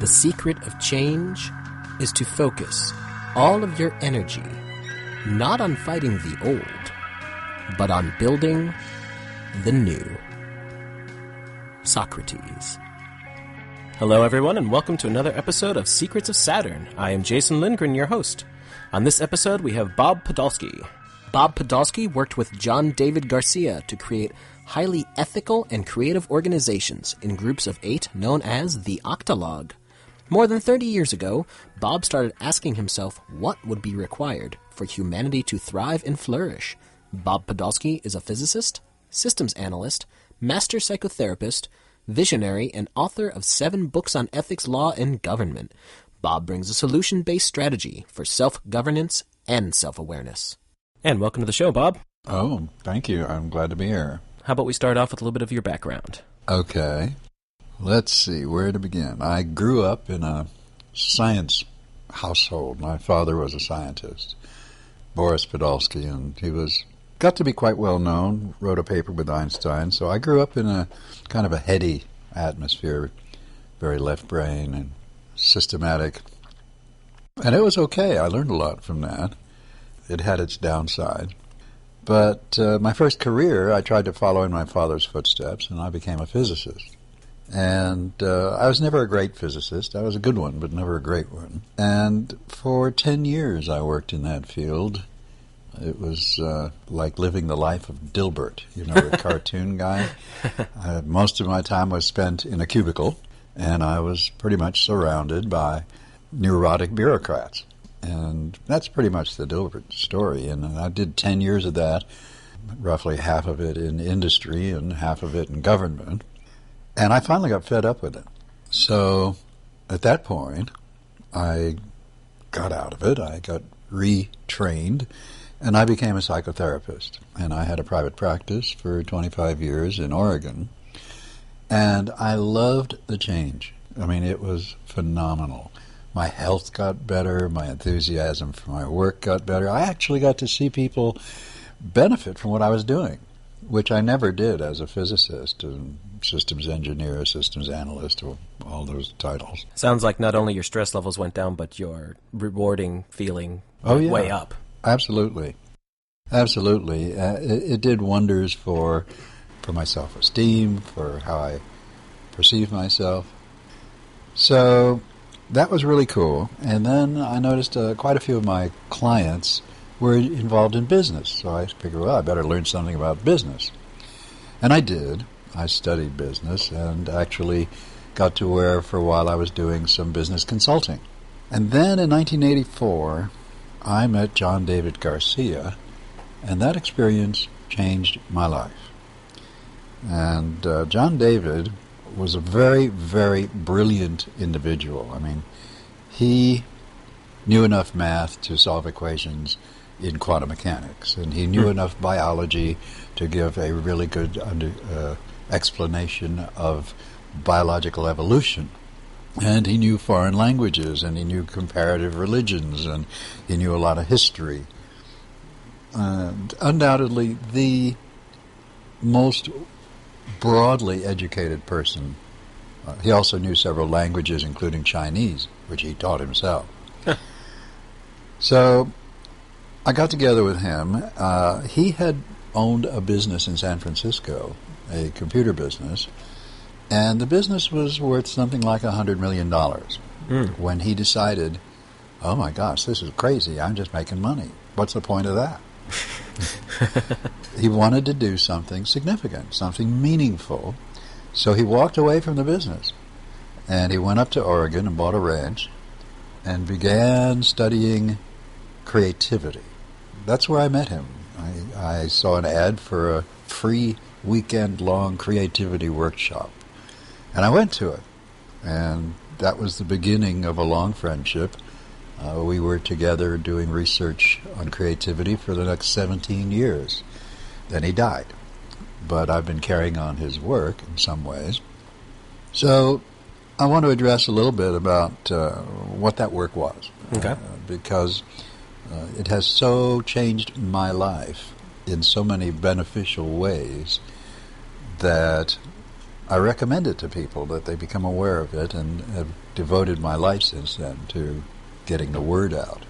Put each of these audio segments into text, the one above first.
The secret of change is to focus all of your energy not on fighting the old, but on building the new. Socrates. Hello everyone, and welcome to another episode of Secrets of Saturn. I am Jason Lindgren, your host. On this episode, we have Bob Podolsky. Bob Podolsky worked with John David Garcia to create highly ethical and creative organizations in groups of 8 known as the Octalog. More than 30 years ago, Bob started asking himself what would be required for humanity to thrive and flourish. Bob Podolsky is a physicist, systems analyst, master psychotherapist, visionary, and author of 7 books on ethics, law, and government. Bob brings a solution-based strategy for self-governance and self-awareness. And welcome to the show, Bob. Oh, thank you. I'm glad to be here. How about we start off with a little bit of your background? Okay. Let's see, where to begin. I grew up in a science household. My father was a scientist, Boris Podolsky, and he got to be quite well known, wrote a paper with Einstein. So I grew up in a kind of a heady atmosphere, very left brain and systematic. And it was okay. I learned a lot from that. It had its downside. But my first career, I tried to follow in my father's footsteps, and I became a physicist. And I was never a great physicist. I was a good one, but never a great one. And for 10 years I worked in that field. It was like living the life of Dilbert, the cartoon guy. Most of my time was spent in a cubicle, and I was pretty much surrounded by neurotic bureaucrats. And that's pretty much the Dilbert story. And I did 10 years of that, roughly half of it in industry and half of it in government. And I finally got fed up with it. So at that point, I got out of it. I got retrained, and I became a psychotherapist. And I had a private practice for 25 years in Oregon. And I loved the change. I mean, it was phenomenal. My health got better. My enthusiasm for my work got better. I actually got to see people benefit from what I was doing, which I never did as a physicist, and systems engineer, systems analyst, or all those titles. Sounds like not only your stress levels went down, but your rewarding feeling went way up. Absolutely. Absolutely. It did wonders for my self-esteem, for how I perceive myself. So that was really cool. And then I noticed quite a few of my clients were involved in business. So I figured, well, I better learn something about business. And I did. I studied business and actually got to where for a while I was doing some business consulting. And then in 1984, I met John David Garcia, and that experience changed my life. And John David was a very, very brilliant individual. I mean, he knew enough math to solve equations in quantum mechanics, and he knew enough biology to give a really good explanation of biological evolution. And he knew foreign languages, and he knew comparative religions, and he knew a lot of history. And undoubtedly the most broadly educated person. He also knew several languages, including Chinese, which he taught himself. So I got together with him. He had owned a business in San Francisco, a computer business, and the business was worth something like $100 million when he decided, oh my gosh, this is crazy. I'm just making money. What's the point of that? He wanted to do something significant, something meaningful. So he walked away from the business, and he went up to Oregon and bought a ranch and began studying creativity. That's where I met him. I saw an ad for a free weekend-long creativity workshop, and I went to it. And that was the beginning of a long friendship. We were together doing research on creativity for the next 17 years. Then he died. But I've been carrying on his work in some ways. So I want to address a little bit about what that work was. Okay. Because it has so changed my life in so many beneficial ways that I recommend it to people that they become aware of it, and have devoted my life since then to getting the word out.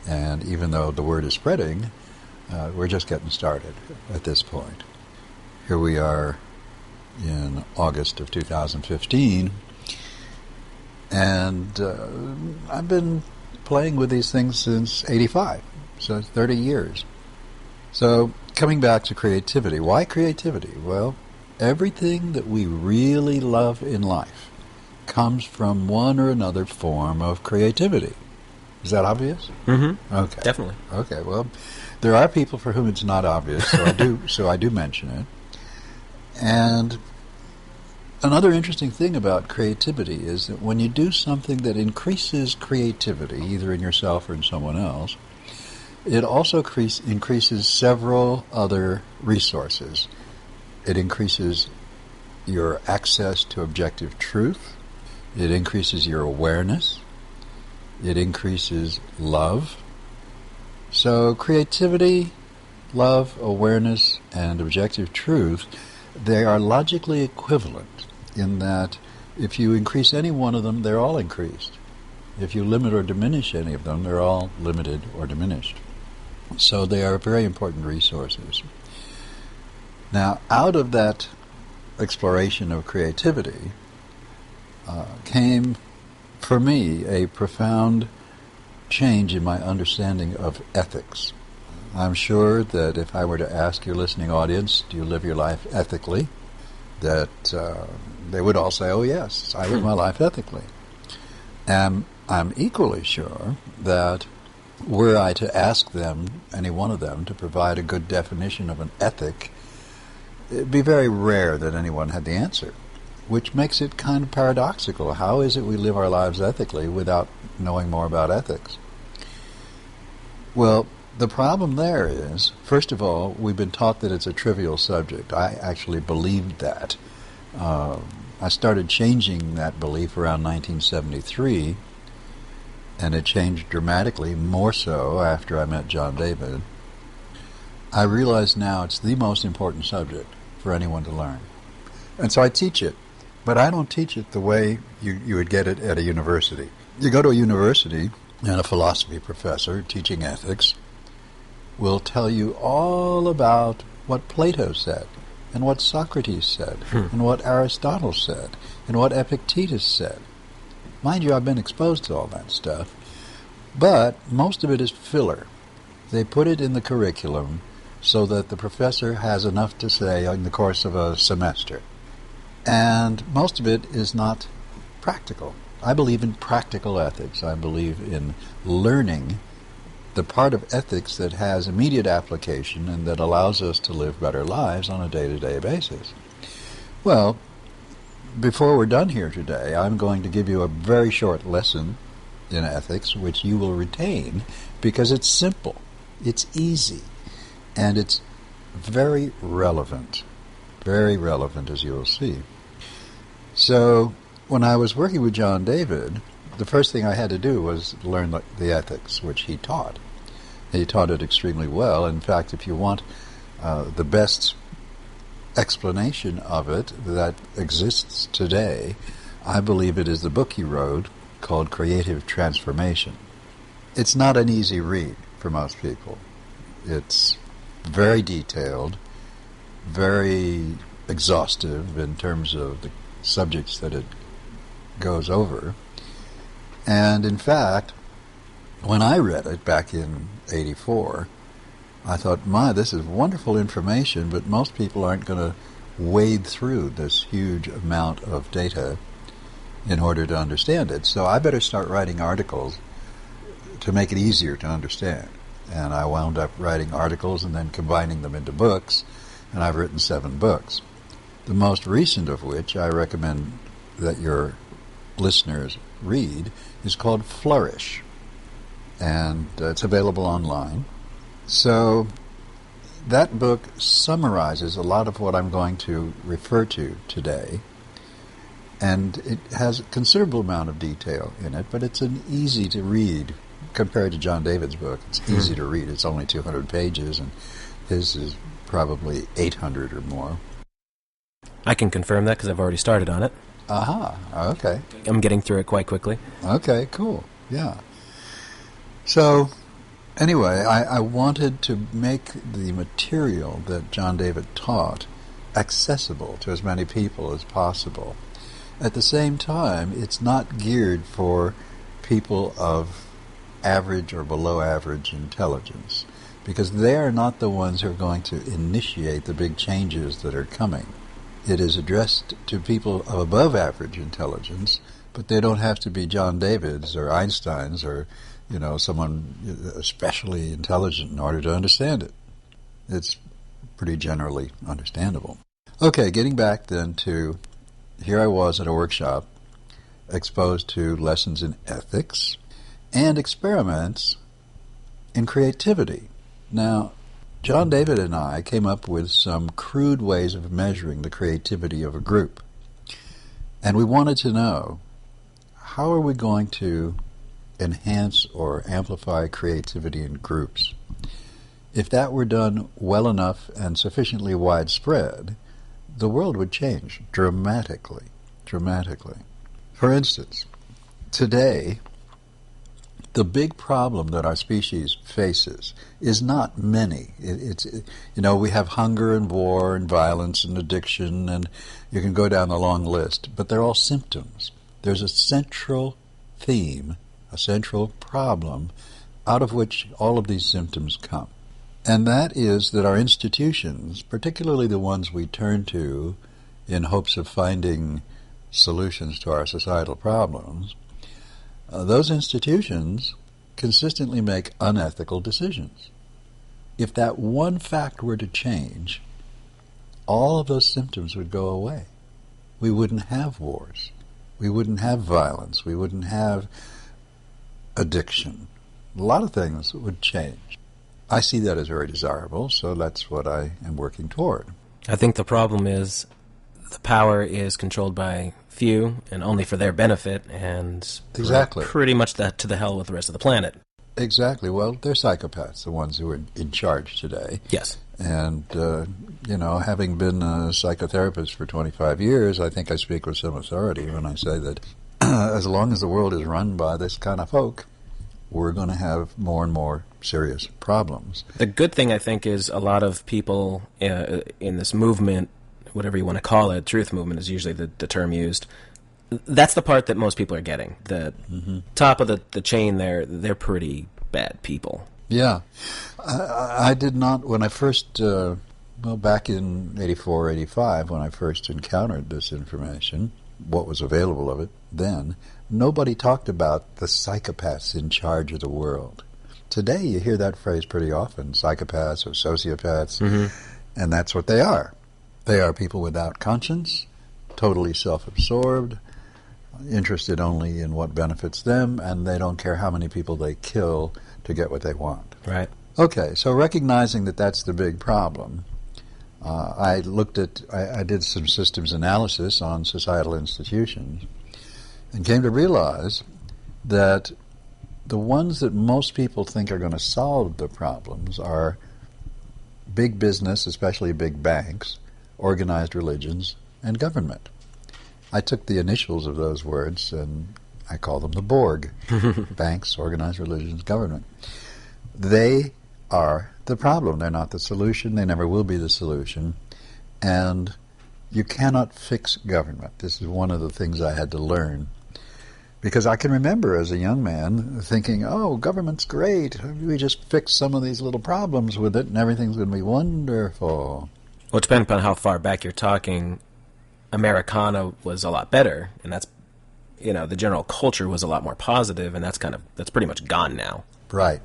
And even though the word is spreading, we're just getting started at this point. Here we are in August of 2015, and I've been playing with these things since '85, so it's 30 years. So, coming back to creativity. Why creativity? Well, everything that we really love in life comes from one or another form of creativity. Is that obvious? Mm-hmm. Okay. Definitely. Okay, well, there are people for whom it's not obvious, so I do mention it. And another interesting thing about creativity is that when you do something that increases creativity, either in yourself or in someone else, it also increases several other resources. It increases your access to objective truth. It increases your awareness. It increases love. So creativity, love, awareness, and objective truth, they are logically equivalent in that if you increase any one of them, they're all increased. If you limit or diminish any of them, they're all limited or diminished. So they are very important resources. Now, out of that exploration of creativity came, for me, a profound change in my understanding of ethics. I'm sure that if I were to ask your listening audience, do you live your life ethically, that they would all say, oh yes, I live my life ethically. And I'm equally sure that were I to ask them, any one of them, to provide a good definition of an ethic, it'd be very rare that anyone had the answer, which makes it kind of paradoxical. How is it we live our lives ethically without knowing more about ethics? Well, the problem there is, first of all, we've been taught that it's a trivial subject. I actually believed that. I started changing that belief around 1973, and it changed dramatically, more so after I met John David. I realize now it's the most important subject for anyone to learn. And so I teach it, but I don't teach it the way you would get it at a university. You go to a university, and a philosophy professor teaching ethics will tell you all about what Plato said, and what Socrates said, and what Aristotle said, and what Epictetus said. Mind you, I've been exposed to all that stuff, but most of it is filler. They put it in the curriculum so that the professor has enough to say in the course of a semester. And most of it is not practical. I believe in practical ethics. I believe in learning the part of ethics that has immediate application and that allows us to live better lives on a day-to-day basis. Well, before we're done here today, I'm going to give you a very short lesson in ethics, which you will retain because it's simple, it's easy, and it's very relevant as you'll see. So, when I was working with John David, the first thing I had to do was learn the ethics, which he taught. He taught it extremely well. In fact, if you want the best explanation of it that exists today, I believe it is the book he wrote called Creative Transformation. It's not an easy read for most people. It's very detailed, very exhaustive in terms of the subjects that it goes over. And in fact, when I read it back in '84, I thought, this is wonderful information, but most people aren't going to wade through this huge amount of data in order to understand it. So I better start writing articles to make it easier to understand. And I wound up writing articles and then combining them into books, and I've written 7 books. The most recent of which I recommend that your listeners read is called Flourish, and it's available online. So that book summarizes a lot of what I'm going to refer to today, and it has a considerable amount of detail in it, but it's an easy to read compared to John David's book. It's easy to read. It's only 200 pages, and his is probably 800 or more. I can confirm that because I've already started on it. Aha, okay. I'm getting through it quite quickly. Okay, cool. Yeah. So, anyway, I wanted to make the material that John David taught accessible to as many people as possible. At the same time, it's not geared for people of average or below average intelligence, because they are not the ones who are going to initiate the big changes that are coming. It is addressed to people of above average intelligence, but they don't have to be John Davids or Einsteins or, someone especially intelligent in order to understand it. It's pretty generally understandable. Okay, getting back then to, here I was at a workshop exposed to lessons in ethics and experiments in creativity. Now, John David and I came up with some crude ways of measuring the creativity of a group. And we wanted to know, how are we going to enhance or amplify creativity in groups? If that were done well enough and sufficiently widespread, the world would change dramatically. For instance, today, the big problem that our species faces is not many. We have hunger and war and violence and addiction, and you can go down the long list, but they're all symptoms. There's a central theme, a central problem, out of which all of these symptoms come. And that is that our institutions, particularly the ones we turn to in hopes of finding solutions to our societal problems, those institutions consistently make unethical decisions. If that one fact were to change, all of those symptoms would go away. We wouldn't have wars. We wouldn't have violence. We wouldn't have addiction. A lot of things would change. I see that as very desirable, so that's what I am working toward. I think the problem is the power is controlled by few and only for their benefit, and exactly, pretty much that to the hell with the rest of the planet. Exactly. Well, they're psychopaths, the ones who are in charge today. Yes. And, having been a psychotherapist for 25 years, I think I speak with some authority when I say that as long as the world is run by this kind of folk, we're going to have more and more serious problems. The good thing, I think, is a lot of people in this movement, whatever you want to call it, truth movement is usually the term used. That's the part that most people are getting. The top of the chain there, they're pretty bad people. Yeah. I did not, when I first, back in 84, 85, when I first encountered this information, what was available of it then, nobody talked about the psychopaths in charge of the world. Today you hear that phrase pretty often, psychopaths or sociopaths, and that's what they are. They are people without conscience, totally self-absorbed, interested only in what benefits them, and they don't care how many people they kill to get what they want. Right. Okay, so recognizing that that's the big problem, I did some systems analysis on societal institutions and came to realize that the ones that most people think are going to solve the problems are big business, especially big banks, organized religions, and government. I took the initials of those words and I call them the Borg. Banks, organized religions, government. They are the problem. They're not the solution. They never will be the solution. And you cannot fix government. This is one of the things I had to learn. Because I can remember as a young man thinking, oh, government's great. We just fix some of these little problems with it and everything's going to be wonderful. Well, depending upon how far back you're talking, Americana was a lot better, and that's, the general culture was a lot more positive, and that's pretty much gone now. Right.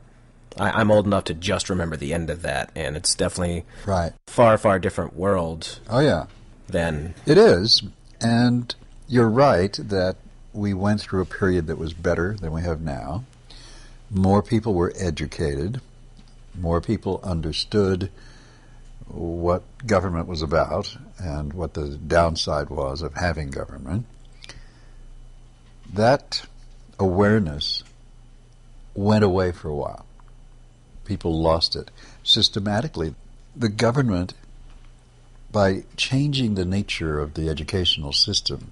I'm old enough to just remember the end of that, and it's definitely right. Far, far different world. Oh, yeah. Than it is, and you're right that we went through a period that was better than we have now. More people were educated. More people understood what government was about and what the downside was of having government. That awareness went away for a while. People lost it. Systematically, the government by changing the nature of the educational system,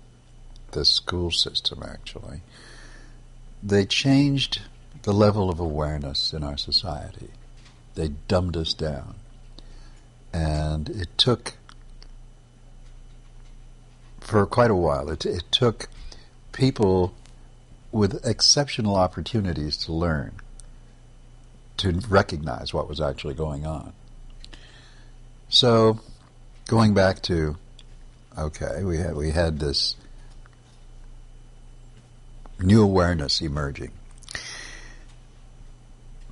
the school system actually, they changed the level of awareness in our society. They dumbed us down. And it took, for quite a while, it took people with exceptional opportunities to learn to recognize what was actually going on. So, going back to, okay, we had this new awareness emerging.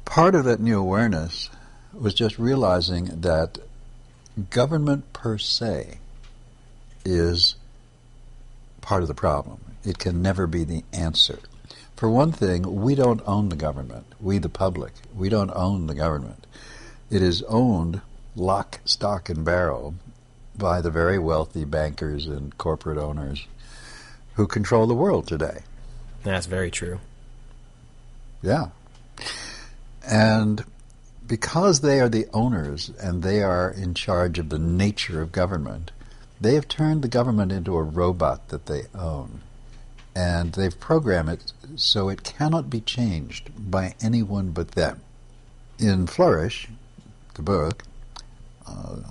Part of that new awareness was just realizing that government per se is part of the problem. It can never be the answer. For one thing, we don't own the government. We, the public, we don't own the government. It is owned lock, stock, and barrel by the very wealthy bankers and corporate owners who control the world today. That's very true. Yeah. And because they are the owners and they are in charge of the nature of government, they have turned the government into a robot that they own. And they've programmed it so it cannot be changed by anyone but them. In Flourish, the book,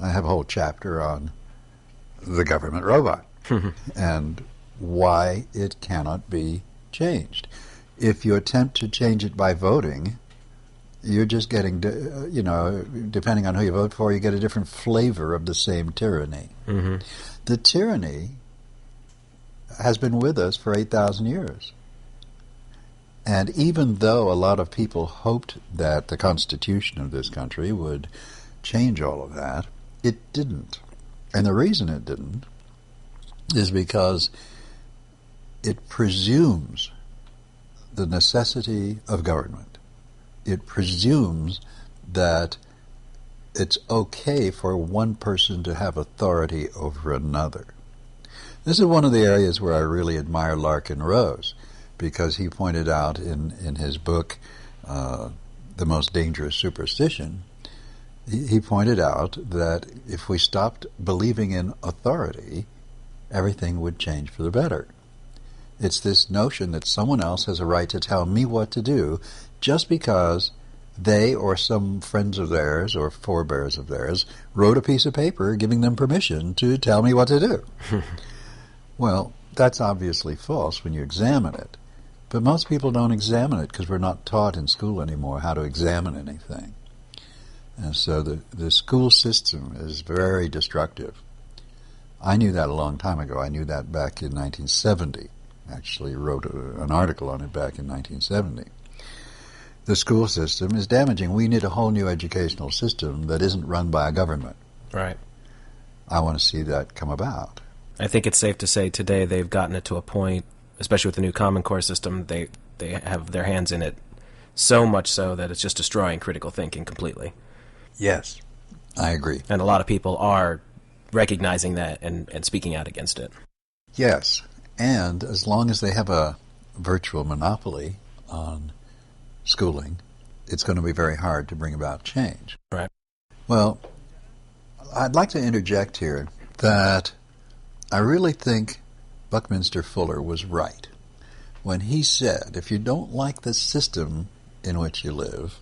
I have a whole chapter on the government robot and why it cannot be changed. If you attempt to change it by voting, you're just getting, depending on who you vote for, you get a different flavor of the same tyranny. Mm-hmm. The tyranny has been with us for 8,000 years. And even though a lot of people hoped that the Constitution of this country would change all of that, it didn't. And the reason it didn't is because it presumes the necessity of government. It presumes that it's okay for one person to have authority over another. This is one of the areas where I really admire Larkin Rose, because he pointed out in his book, The Most Dangerous Superstition, he pointed out that if we stopped believing in authority, everything would change for the better. It's this notion that someone else has a right to tell me what to do just because they or some friends of theirs or forebears of theirs wrote a piece of paper giving them permission to tell me what to do. Well, that's obviously false when you examine it. But most people don't examine it because we're not taught in school anymore how to examine anything. And so the school system is very destructive. I knew that a long time ago. I knew that back in 1970. Actually wrote an article on it back in 1970. The school system is damaging. We need a whole new educational system that isn't run by a government. Right. I want to see that come about. I think it's safe to say today they've gotten it to a point, especially with the new Common Core system, they have their hands in it so much so that it's just destroying critical thinking completely. Yes, I agree. And a lot of people are recognizing that and speaking out against it. Yes, and as long as they have a virtual monopoly on schooling, it's going to be very hard to bring about change. Right. Well, I'd like to interject here that I really think Buckminster Fuller was right when he said, if you don't like the system in which you live,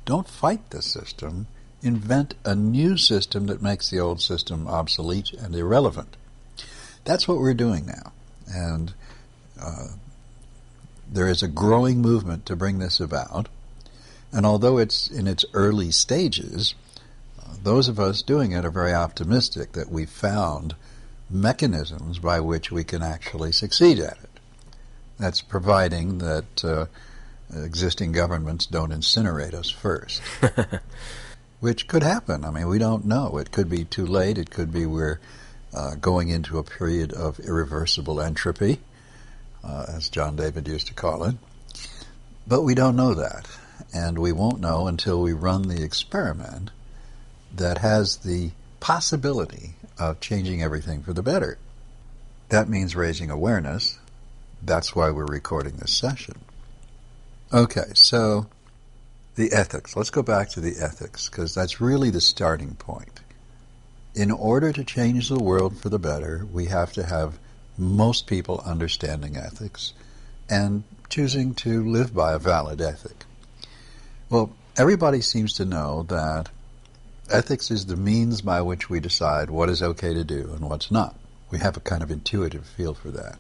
don't fight the system, invent a new system that makes the old system obsolete and irrelevant. That's what we're doing now. And there is a growing movement to bring this about. And although it's in its early stages, those of us doing it are very optimistic that we've found mechanisms by which we can actually succeed at it. That's providing that existing governments don't incinerate us first, which could happen. I mean, we don't know. It could be too late. It could be we're going into a period of irreversible entropy, as John David used to call it. But we don't know that, and we won't know until we run the experiment that has the possibility of changing everything for the better. That means raising awareness. That's why we're recording this session. Okay, so the ethics. Let's go back to the ethics, because that's really the starting point. In order to change the world for the better, we have to have most people understanding ethics and choosing to live by a valid ethic. Well, everybody seems to know that ethics is the means by which we decide what is okay to do and what's not. We have a kind of intuitive feel for that.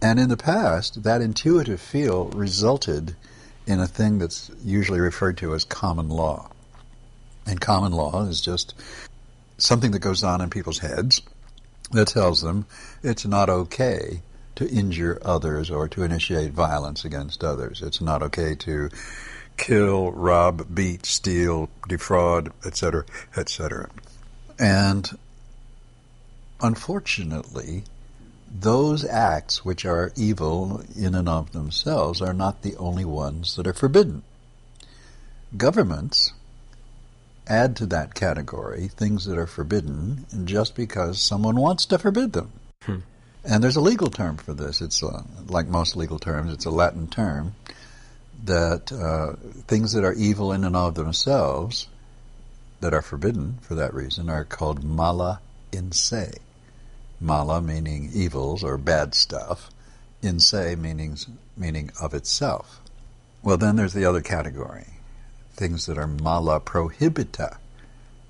And in the past, that intuitive feel resulted in a thing that's usually referred to as common law. And common law is just something that goes on in people's heads that tells them it's not okay to injure others or to initiate violence against others. It's not okay to kill, rob, beat, steal, defraud, etc., etc. And unfortunately, those acts which are evil in and of themselves are not the only ones that are forbidden. Governments add to that category things that are forbidden just because someone wants to forbid them. And there's a legal term for this. It's like most legal terms, it's a Latin term that things that are evil in and of themselves that are forbidden for that reason are called mala in se. Mala meaning evils or bad stuff, in se meaning of itself. Well, then there's the other category, things that are mala prohibita.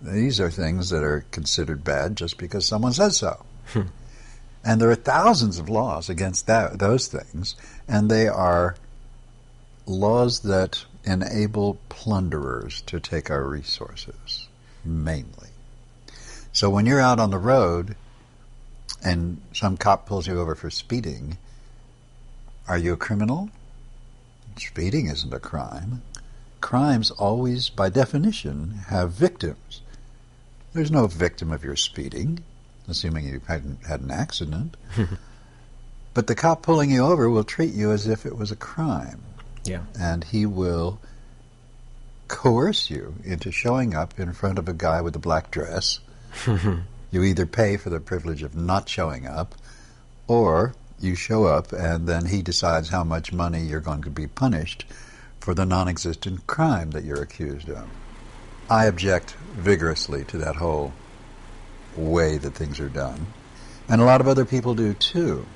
These are things that are considered bad just because someone says so. And there are thousands of laws against those things, and they are laws that enable plunderers to take our resources, mainly. So when you're out on the road and some cop pulls you over for speeding, are you a criminal? Speeding isn't a crime. Crimes always, by definition, have victims. There's no victim of your speeding, assuming you hadn't had an accident. But the cop pulling you over will treat you as if it was a crime. Yeah. And he will coerce you into showing up in front of a guy with a black dress. You either pay for the privilege of not showing up, or you show up and then he decides how much money you're going to be punished for the non-existent crime that you're accused of. I object vigorously to that whole way that things are done. And a lot of other people do too.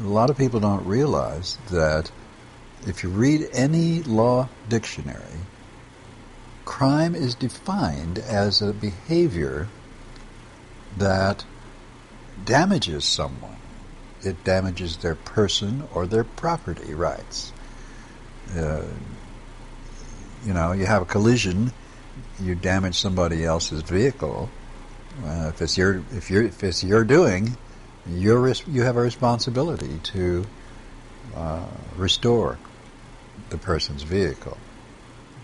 A lot of people don't realize that if you read any law dictionary, crime is defined as a behavior that damages someone. It damages their person or their property rights. You have a collision, you damage somebody else's vehicle. If it's your doing, you have a responsibility to restore the person's vehicle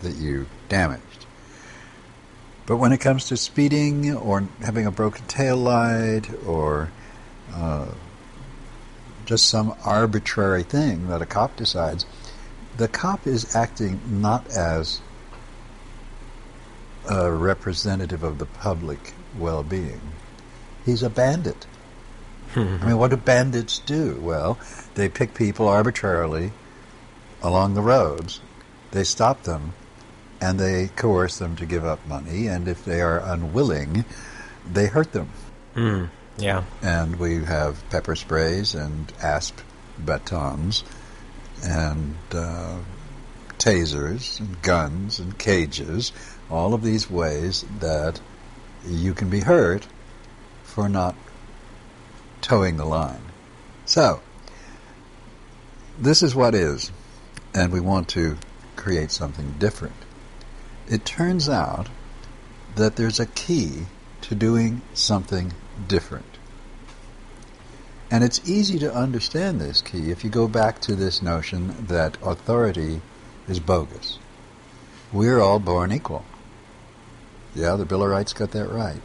that you damaged. But when it comes to speeding or having a broken tail light or just some arbitrary thing that a cop decides, the cop is acting not as a representative of the public well-being. He's a bandit. I mean, what do bandits do? Well, they pick people arbitrarily along the roads. They stop them, and they coerce them to give up money, and if they are unwilling, they hurt them. Yeah. And we have pepper sprays and asp batons and tasers and guns and cages, all of these ways that you can be hurt for not towing the line. So, this is what is, and we want to create something different. It turns out that there's a key to doing something different. And it's easy to understand this key if you go back to this notion that authority is bogus. We're all born equal. Yeah, the Bill of Rights got that right.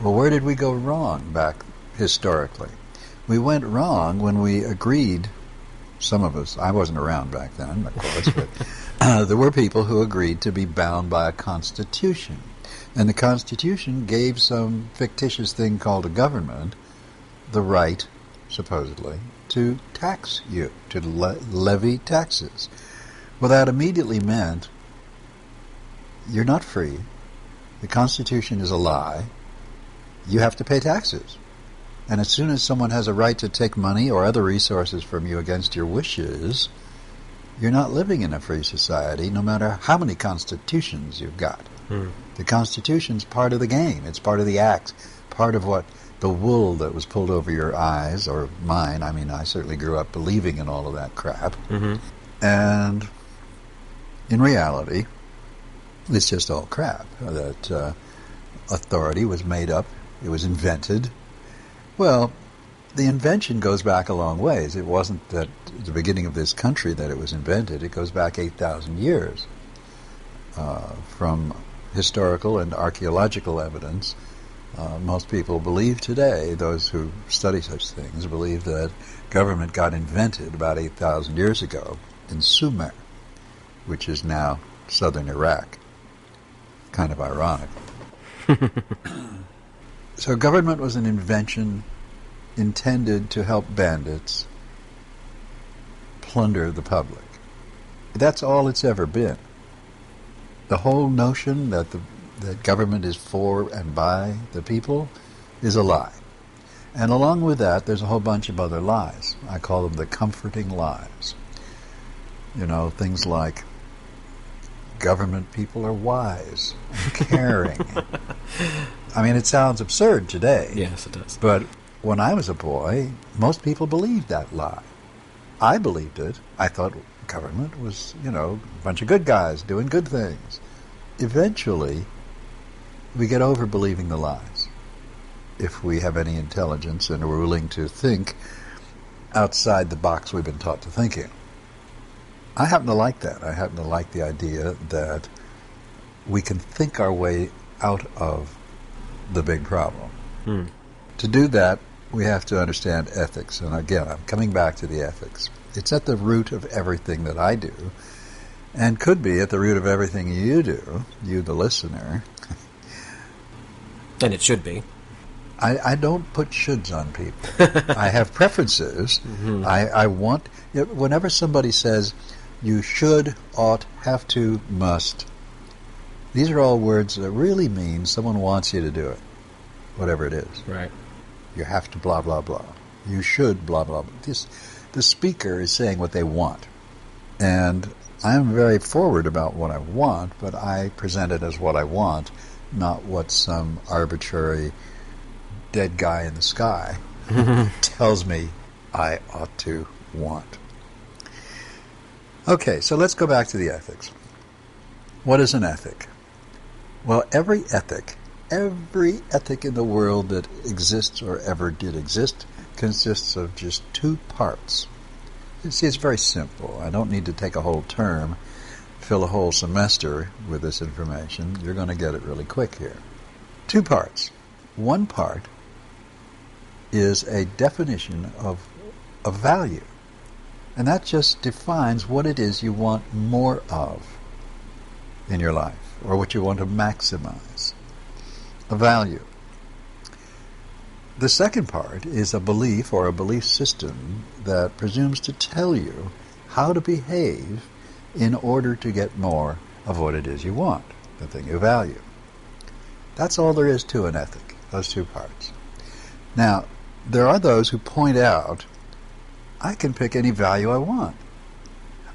Well, where did we go wrong back historically? We went wrong when we agreed, some of us, I wasn't around back then, of course, but there were people who agreed to be bound by a constitution. And the Constitution gave some fictitious thing called a government the right, supposedly, to tax you, to levy taxes. Well, that immediately meant you're not free. The Constitution is a lie. you have to pay taxes. And as soon as someone has a right to take money or other resources from you against your wishes, you're not living in a free society, no matter how many constitutions you've got. The Constitution's part of the game. It's part of the act, part of what the wool that was pulled over your eyes, or mine. I mean, I certainly grew up believing in all of that crap. And in reality, it's just all crap. That authority was made up. It was invented. Well, the invention goes back a long ways. It wasn't that at the beginning of this country that it was invented. It goes back 8,000 years. From historical and archaeological evidence, most people believe today, those who study such things, believe that government got invented about 8,000 years ago in Sumer, which is now southern Iraq. Kind of ironic. So government was an invention intended to help bandits plunder the public. That's all it's ever been. The whole notion that that government is for and by the people is a lie. And along with that, there's a whole bunch of other lies. I call them the comforting lies. You know, things like government people are wise and caring. I mean, it sounds absurd today. Yes, it does. But when I was a boy, most people believed that lie. I believed it. I thought government was, you know, a bunch of good guys doing good things. Eventually, we get over believing the lies. If we have any intelligence and we're willing to think outside the box we've been taught to think in. I happen to like that. I happen to like the idea that we can think our way out of the big problem. To do that, we have to understand ethics. And again, I'm coming back to the ethics. It's at the root of everything that I do, and could be at the root of everything you do, you the listener. And it should be. I don't put shoulds on people. I have preferences. I want, whenever somebody says, you should, ought, have to, must, these are all words that really mean someone wants you to do it, whatever it is. Right. You have to blah, blah, blah. You should blah, blah, blah. The speaker is saying what they want. And I'm very forward about what I want, but I present it as what I want, not what some arbitrary dead guy in the sky tells me I ought to want. Okay, so let's go back to the ethics. What is an ethic? Well, every ethic in the world that exists or ever did exist consists of just two parts. You see, it's very simple. I don't need to take a whole term, fill a whole semester with this information. You're going to get it really quick here. Two parts. One part is a definition of value. And that just defines what it is you want more of in your life, or what you want to maximize. A value. The second part is a belief or a belief system that presumes to tell you how to behave in order to get more of what it is you want, the thing you value. That's all there is to an ethic, those two parts. Now, there are those who point out, I can pick any value I want.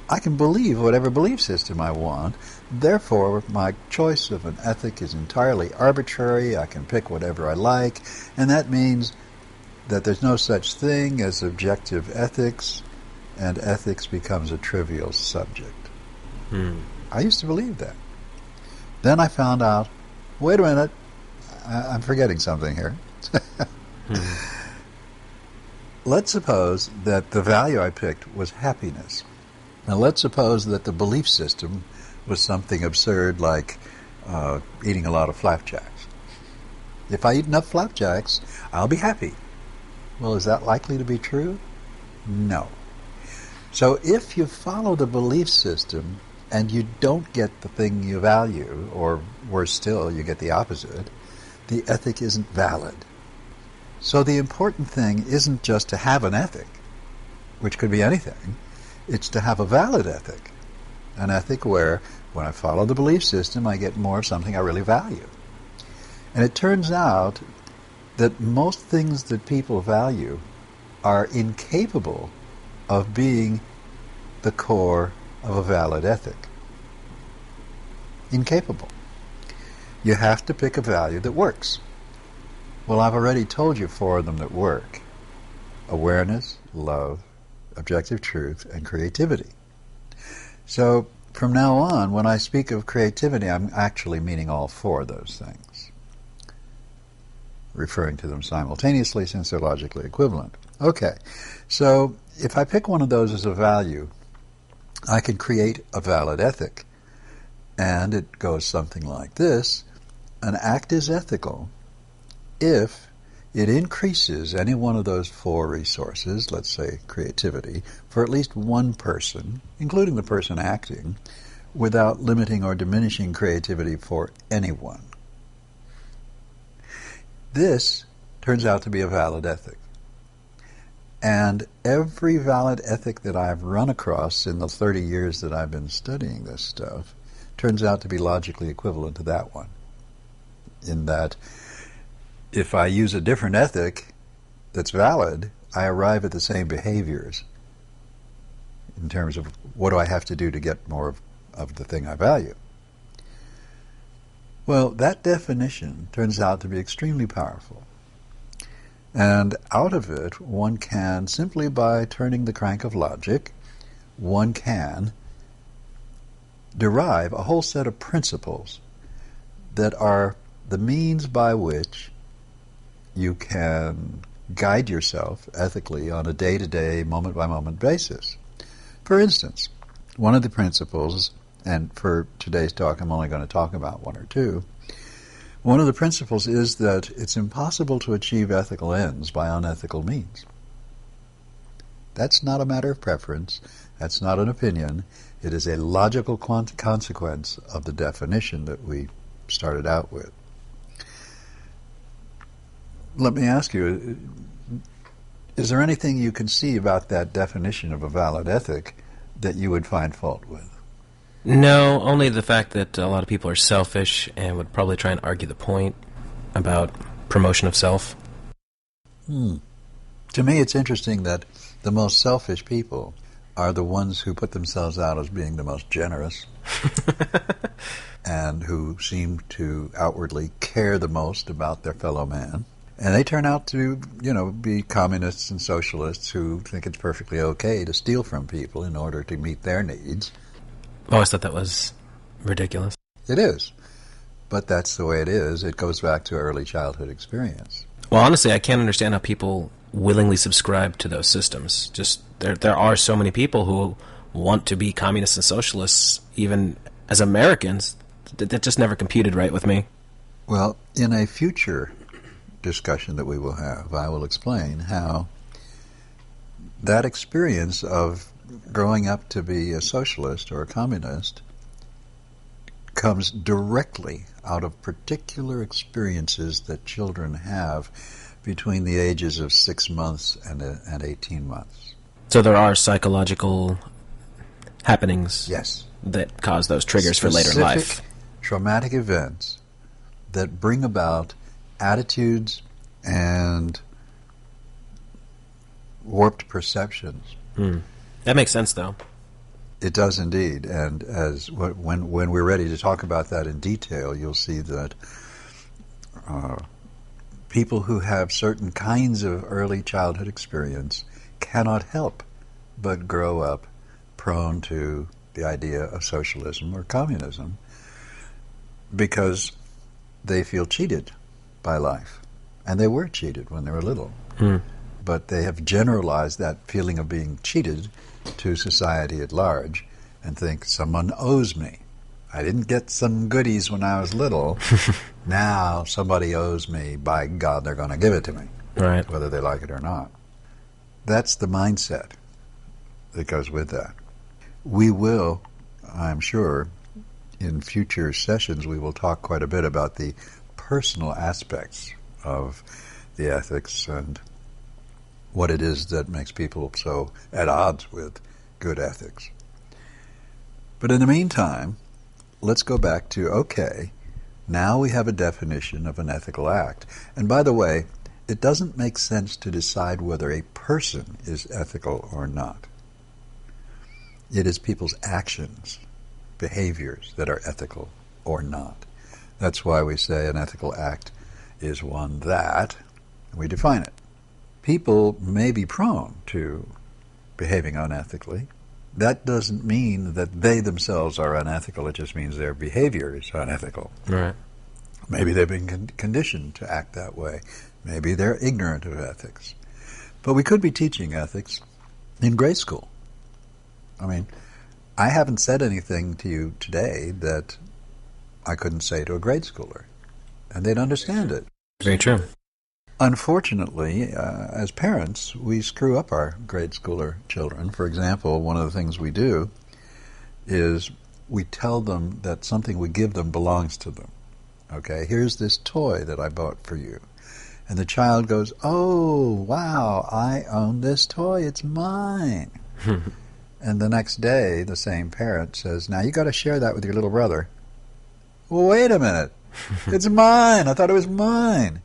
I can believe whatever belief system I want. Therefore, my choice of an ethic is entirely arbitrary. I can pick whatever I like. And that means that there's no such thing as objective ethics, and ethics becomes a trivial subject. I used to believe that. Then I found out, wait a minute, I'm forgetting something here. Let's suppose that the value I picked was happiness. Now let's suppose that the belief system was something absurd like eating a lot of flapjacks. If I eat enough flapjacks, I'll be happy. Well, is that likely to be true? No. So if you follow the belief system and you don't get the thing you value, or worse still, you get the opposite, the ethic isn't valid. So the important thing isn't just to have an ethic, which could be anything. It's to have a valid ethic. An ethic where, when I follow the belief system, I get more of something I really value. And it turns out that most things that people value are incapable of being the core of a valid ethic. Incapable. You have to pick a value that works. Well, I've already told you 4 of them that work. Awareness, love, objective truth, and creativity. So from now on, when I speak of creativity, I'm actually meaning all 4 of those things, referring to them simultaneously since they're logically equivalent. Okay, so if I pick one of those as a value, I can create a valid ethic. And it goes something like this. An act is ethical if it increases any one of those 4 resources, let's say creativity, for at least one person, including the person acting, without limiting or diminishing creativity for anyone. This turns out to be a valid ethic. And every valid ethic that I've run across in the 30 years that I've been studying this stuff turns out to be logically equivalent to that one. In that, if I use a different ethic that's valid, I arrive at the same behaviors in terms of what do I have to do to get more of the thing I value. Well, that definition turns out to be extremely powerful. And out of it, one can, simply by turning the crank of logic, one can derive a whole set of principles that are the means by which you can guide yourself ethically on a day-to-day, moment-by-moment basis. For instance, one of the principles, and for today's talk I'm only going to talk about 1 or 2, one of the principles is that it's impossible to achieve ethical ends by unethical means. That's not a matter of preference. That's not an opinion. It is a logical consequence of the definition that we started out with. Let me ask you, is there anything you can see about that definition of a valid ethic that you would find fault with? No, only the fact that a lot of people are selfish and would probably try and argue the point about promotion of self. To me, it's interesting that the most selfish people are the ones who put themselves out as being the most generous and who seem to outwardly care the most about their fellow man. And they turn out to, be communists and socialists who think it's perfectly okay to steal from people in order to meet their needs. I always thought that was ridiculous. It is. But that's the way it is. It goes back to early childhood experience. Well, honestly, I can't understand how people willingly subscribe to those systems. Just there are so many people who want to be communists and socialists, even as Americans. That just never computed right with me. Well, in a future discussion that we will have, I will explain how that experience of growing up to be a socialist or a communist comes directly out of particular experiences that children have between the ages of 6 months and 18 months. So there are psychological happenings, yes, that cause those triggers for later in life. Traumatic events that bring about attitudes and warped perceptions. That makes sense, though. It does indeed, and when we're ready to talk about that in detail, you'll see that people who have certain kinds of early childhood experience cannot help but grow up prone to the idea of socialism or communism because they feel cheated by life. And they were cheated when they were little. But they have generalized that feeling of being cheated to society at large and think someone owes me. I didn't get some goodies when I was little. Now somebody owes me. By God, they're going to give it to me, Right. whether they like it or not. That's the mindset that goes with that. We will, I'm sure, in future sessions, we will talk quite a bit about the personal aspects of the ethics and what it is that makes people so at odds with good ethics. But in the meantime, let's go back to, okay, now we have a definition of an ethical act. And by the way, it doesn't make sense to decide whether a person is ethical or not. It is people's actions, behaviors that are ethical or not. That's why we say an ethical act is one that, we define it. People may be prone to behaving unethically. That doesn't mean that they themselves are unethical. It just means their behavior is unethical. Right. Maybe they've been conditioned to act that way. Maybe they're ignorant of ethics. But we could be teaching ethics in grade school. I mean, I haven't said anything to you today that I couldn't say to a grade schooler, and they'd understand it. Very true. Unfortunately, as parents, we screw up our grade schooler children. For example, one of the things we do is we tell them that something we give them belongs to them. Okay, here's this toy that I bought for you. And the child goes, oh, wow, I own this toy, it's mine. And the next day, the same parent says, now you got to share that with your little brother. Well, wait a minute, it's mine, I thought it was mine.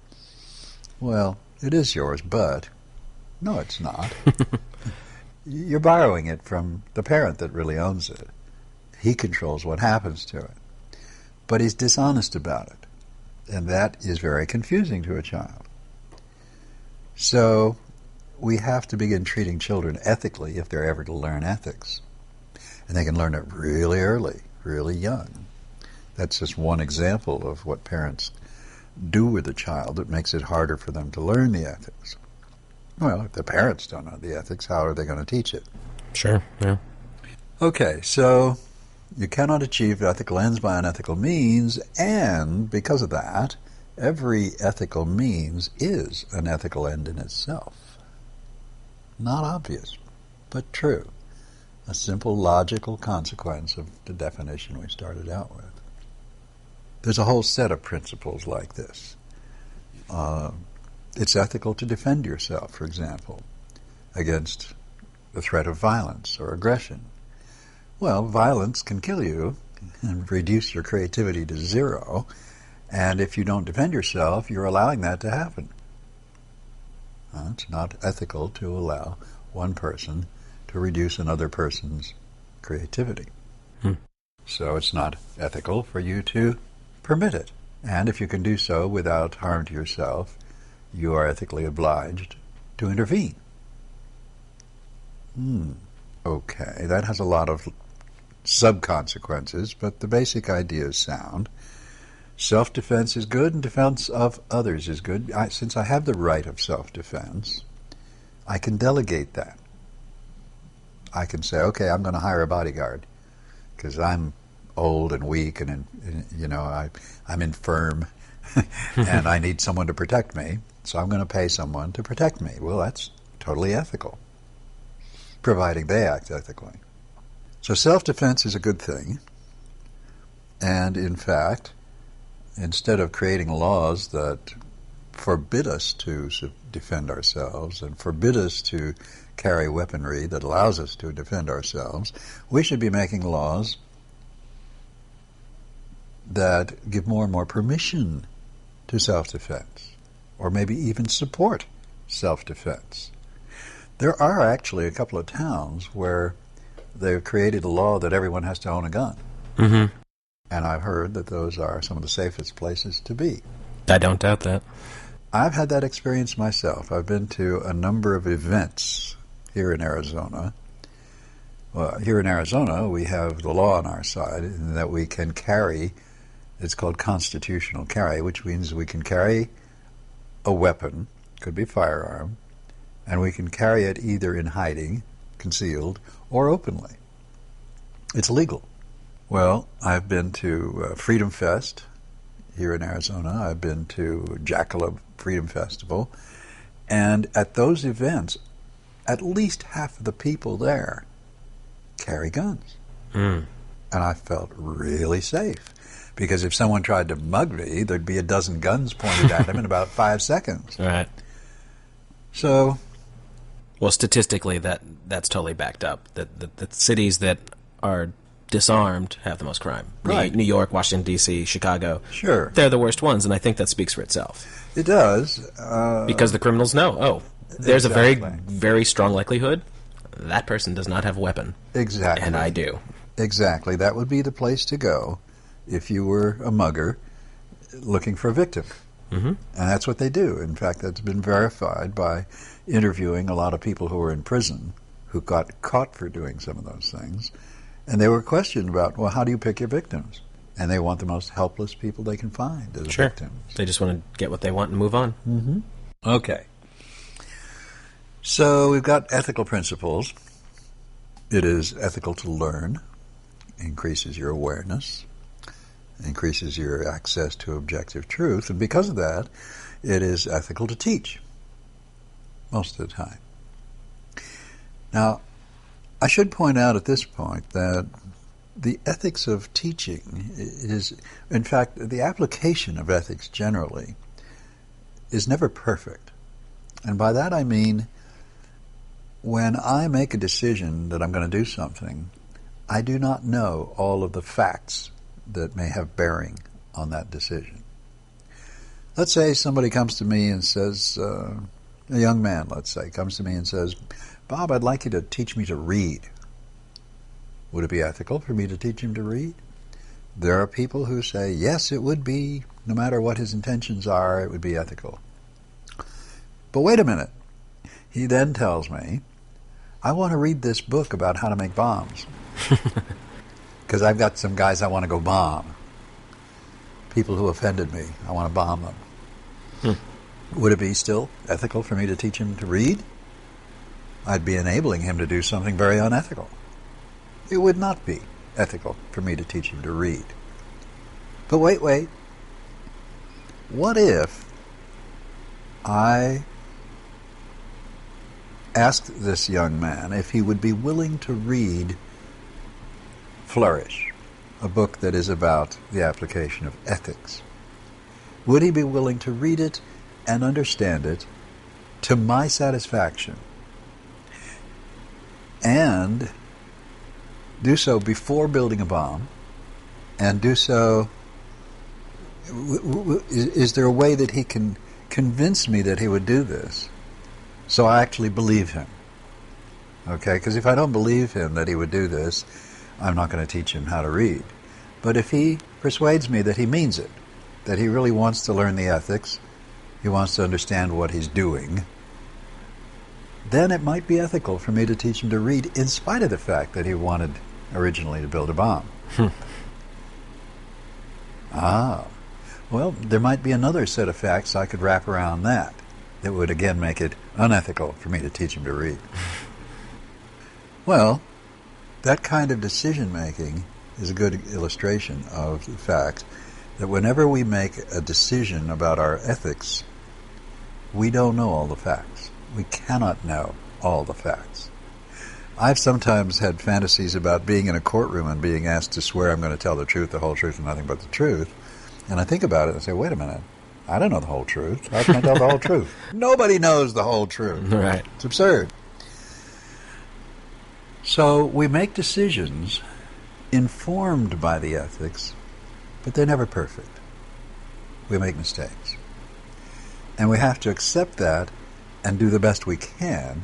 Well, it is yours, but no, it's not. You're borrowing it from the parent that really owns it. He controls what happens to it. But he's dishonest about it. And that is very confusing to a child. So we have to begin treating children ethically if they're ever to learn ethics. And they can learn it really early, really young. That's just one example of what parents do with a child that makes it harder for them to learn the ethics. Well, if the parents don't know the ethics, how are they going to teach it? Sure, yeah. Okay, so you cannot achieve ethical ends by unethical means, and because of that, every ethical means is an ethical end in itself. Not obvious, but true. A simple logical consequence of the definition we started out with. There's a whole set of principles like this. It's ethical to defend yourself, for example, against the threat of violence or aggression. Well, violence can kill you and reduce your creativity to zero, and if you don't defend yourself, you're allowing that to happen. It's not ethical to allow one person to reduce another person's creativity. So it's not ethical for you to permit it. And if you can do so without harm to yourself, you are ethically obliged to intervene. Okay, that has a lot of sub-consequences, but the basic idea is sound. Self-defense is good and defense of others is good. Since I have the right of self-defense, I can delegate that. I can say, okay, I'm going to hire a bodyguard because I'm old and weak and I'm infirm and I need someone to protect me, so I'm going to pay someone to protect me. Well, that's totally ethical, providing they act ethically. So self-defense is a good thing, and in fact, instead of creating laws that forbid us to defend ourselves and forbid us to carry weaponry that allows us to defend ourselves, we should be making laws that give more and more permission to self-defense, or maybe even support self-defense. There are actually a couple of towns where they've created a law that everyone has to own a gun. Mm-hmm. And I've heard that those are some of the safest places to be. I don't doubt that. I've had that experience myself. I've been to a number of events here in Arizona. Well, here in Arizona, we have the law on our side in that we can carry, it's called constitutional carry, which means we can carry a weapon, could be a firearm, and we can carry it either in hiding, concealed, or openly. It's legal. Well, I've been to Freedom Fest here in Arizona. I've been to Jackalope Freedom Festival. And at those events, at least half of the people there carry guns. And I felt really safe. Because if someone tried to mug me, there'd be a dozen guns pointed at him in about 5 seconds. Right. So... Well, statistically, that's totally backed up. The cities that are disarmed have the most crime. Right. New York, Washington, D.C., Chicago. Sure. They're the worst ones, and I think that speaks for itself. It does. Because the criminals know, there's exactly. a very, very strong likelihood that person does not have a weapon. Exactly. And I do. Exactly. That would be the place to go if you were a mugger looking for a victim. Mm-hmm. And that's what they do. In fact, that's been verified by interviewing a lot of people who were in prison who got caught for doing some of those things. And they were questioned about, well, how do you pick your victims? And they want the most helpless people they can find as victims. They just want to get what they want and move on. Mm-hmm. Okay. So we've got ethical principles. It is ethical to learn, increases your awareness, increases your access to objective truth, and because of that, it is ethical to teach most of the time. Now, I should point out at this point that the ethics of teaching is, in fact, the application of ethics generally is never perfect. And by that I mean, when I make a decision that I'm going to do something, I do not know all of the facts that may have bearing on that decision. Let's say somebody comes to me and says, a young man, let's say, comes to me and says, Bob, I'd like you to teach me to read. Would it be ethical for me to teach him to read? There are people who say, yes, it would be, no matter what his intentions are, it would be ethical. But wait a minute. He then tells me, I want to read this book about how to make bombs. Because I've got some guys I want to go bomb. People who offended me, I want to bomb them. Would it be still ethical for me to teach him to read? I'd be enabling him to do something very unethical. It would not be ethical for me to teach him to read. But wait. What if I asked this young man if he would be willing to read Flourish, a book that is about the application of ethics? Would he be willing to read it and understand it to my satisfaction, and do so before building a bomb, and do so, is there a way that he can convince me that he would do this so I actually believe him? Okay, because if I don't believe him that he would do this, I'm not going to teach him how to read. But if he persuades me that he means it, that he really wants to learn the ethics, he wants to understand what he's doing, then it might be ethical for me to teach him to read in spite of the fact that he wanted originally to build a bomb. Well, there might be another set of facts I could wrap around that would again make it unethical for me to teach him to read. Well, that kind of decision-making is a good illustration of the fact that whenever we make a decision about our ethics, we don't know all the facts. We cannot know all the facts. I've sometimes had fantasies about being in a courtroom and being asked to swear I'm going to tell the truth, the whole truth, and nothing but the truth. And I think about it and say, wait a minute, I don't know the whole truth. How can I tell the whole truth? Nobody knows the whole truth. Right. It's absurd. So we make decisions informed by the ethics, but they're never perfect. We make mistakes. And we have to accept that and do the best we can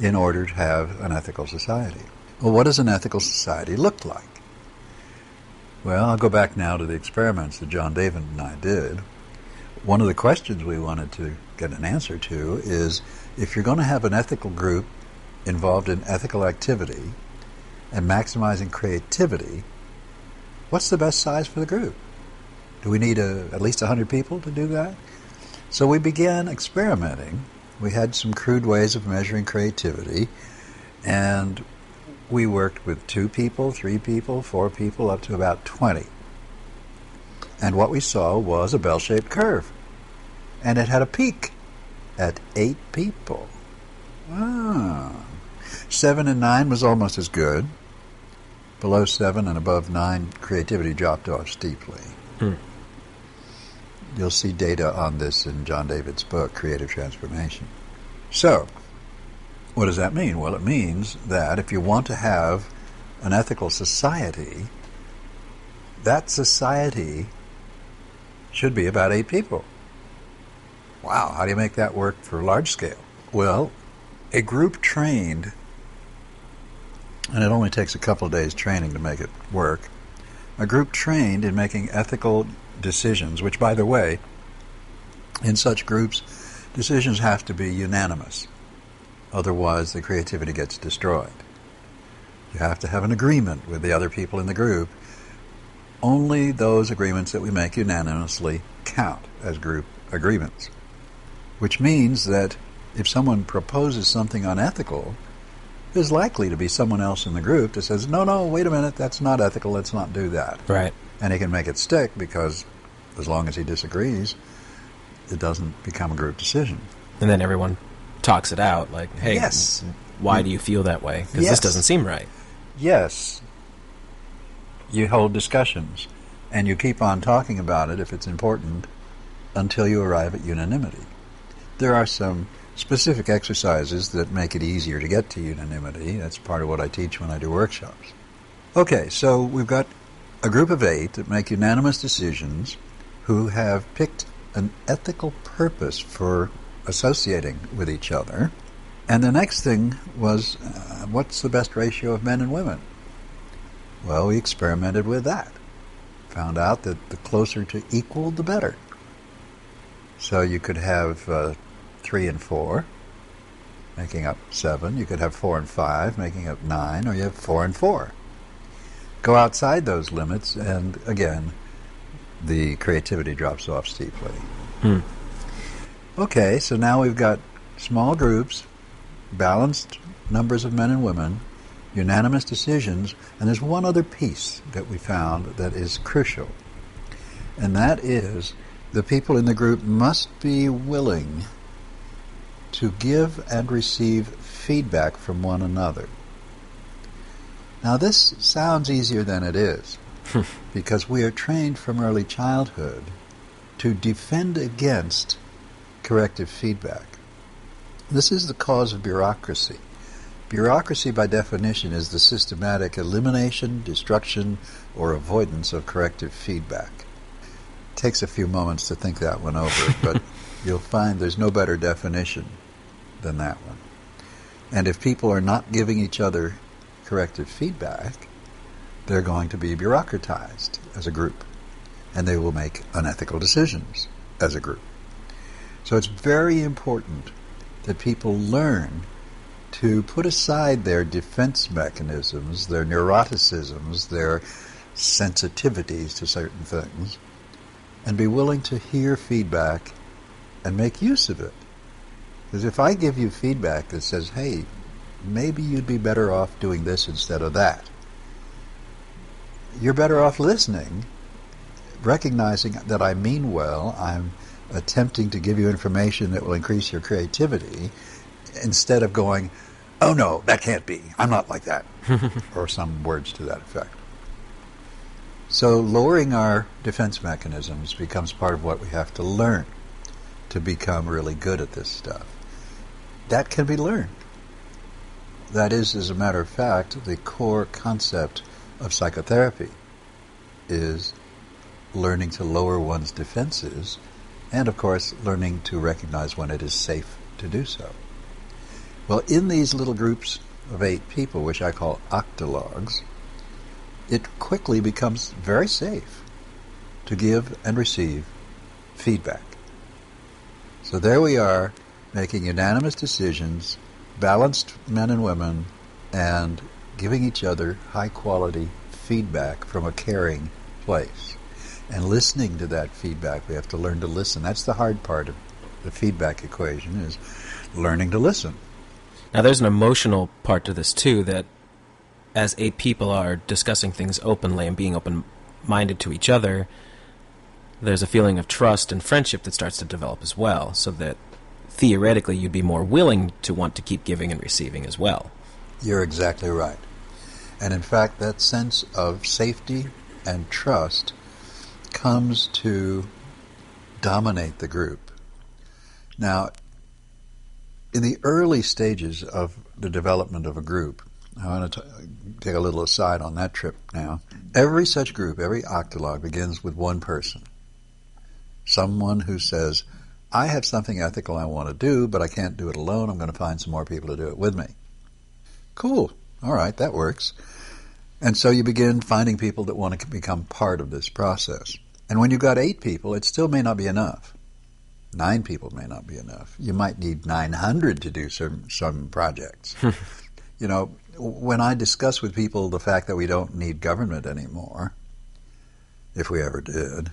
in order to have an ethical society. Well, what does an ethical society look like? Well, I'll go back now to the experiments that John David and I did. One of the questions we wanted to get an answer to is, if you're going to have an ethical group involved in ethical activity and maximizing creativity, what's the best size for the group? Do we need at least 100 people to do that? So we began experimenting. We had some crude ways of measuring creativity, and we worked with 2 people, 3 people, 4 people, up to about 20. And what we saw was a bell-shaped curve. And it had a peak at 8 people. 7 and 9 was almost as good. Below 7 and above 9, creativity dropped off steeply. You'll see data on this in John David's book, Creative Transformation. So, what does that mean? Well, it means that if you want to have an ethical society, that society should be about 8 people. Wow, how do you make that work for large scale? Well, a group trained, and it only takes a couple of days training to make it work, a group trained in making ethical decisions, which, by the way, in such groups, decisions have to be unanimous. Otherwise, the creativity gets destroyed. You have to have an agreement with the other people in the group. Only those agreements that we make unanimously count as group agreements, which means that if someone proposes something unethical, there's likely to be someone else in the group that says, no, wait a minute, that's not ethical, let's not do that. Right. And he can make it stick because as long as he disagrees, it doesn't become a group decision. And then everyone talks it out, like, hey, yes. Why do you feel that way? Because this doesn't seem right. Yes. You hold discussions, and you keep on talking about it if it's important until you arrive at unanimity. There are some specific exercises that make it easier to get to unanimity. That's part of what I teach when I do workshops. Okay, so we've got a group of 8 that make unanimous decisions who have picked an ethical purpose for associating with each other. And the next thing was, what's the best ratio of men and women? Well, we experimented with that. Found out that the closer to equal, the better. So you could have 3 and 4, making up 7. You could have 4 and 5, making up 9, or you have 4 and 4. Go outside those limits, and again, the creativity drops off steeply. Okay, so now we've got small groups, balanced numbers of men and women, unanimous decisions, and there's one other piece that we found that is crucial, and that is the people in the group must be willing to give and receive feedback from one another. Now this sounds easier than it is, because we are trained from early childhood to defend against corrective feedback. This is the cause of bureaucracy. Bureaucracy, by definition, is the systematic elimination, destruction, or avoidance of corrective feedback. It takes a few moments to think that one over, but you'll find there's no better definition than that one. And if people are not giving each other corrective feedback, they're going to be bureaucratized as a group, and they will make unethical decisions as a group. So it's very important that people learn to put aside their defense mechanisms, their neuroticisms, their sensitivities to certain things, and be willing to hear feedback and make use of it. Because if I give you feedback that says, hey, maybe you'd be better off doing this instead of that, you're better off listening, recognizing that I mean well, I'm attempting to give you information that will increase your creativity, instead of going, oh no, that can't be, I'm not like that, or some words to that effect. So lowering our defense mechanisms becomes part of what we have to learn to become really good at this stuff. That can be learned. That is, as a matter of fact, the core concept of psychotherapy is learning to lower one's defenses and, of course, learning to recognize when it is safe to do so. Well, in these little groups of 8 people, which I call octalogues, it quickly becomes very safe to give and receive feedback. So there we are, making unanimous decisions, balanced men and women, and giving each other high-quality feedback from a caring place. And listening to that feedback, we have to learn to listen. That's the hard part of the feedback equation, is learning to listen. Now, there's an emotional part to this, too, that as 8 people are discussing things openly and being open-minded to each other, there's a feeling of trust and friendship that starts to develop as well, so that theoretically you'd be more willing to want to keep giving and receiving as well. You're exactly right. And in fact, that sense of safety and trust comes to dominate the group. Now, in the early stages of the development of a group, I want to take a little aside on that trip now. Every such group, every octologue begins with one person. Someone who says, I have something ethical I want to do, but I can't do it alone. I'm going to find some more people to do it with me. Cool. All right, that works. And so you begin finding people that want to become part of this process. And when you've got 8 people, it still may not be enough. 9 people may not be enough. You might need 900 to do some projects. You know, when I discuss with people the fact that we don't need government anymore, if we ever did,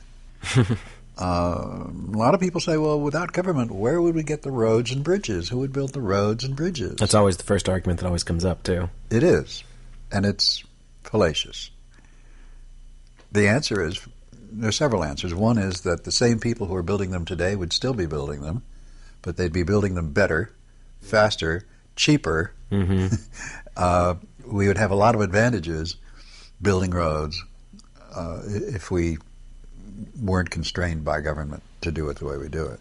a lot of people say, well, without government, where would we get the roads and bridges? Who would build the roads and bridges? That's always the first argument that always comes up, too. It is, and it's fallacious. The answer is, there are several answers. One is that the same people who are building them today would still be building them, but they'd be building them better, faster, cheaper. We would have a lot of advantages building roads if we weren't constrained by government to do it the way we do it.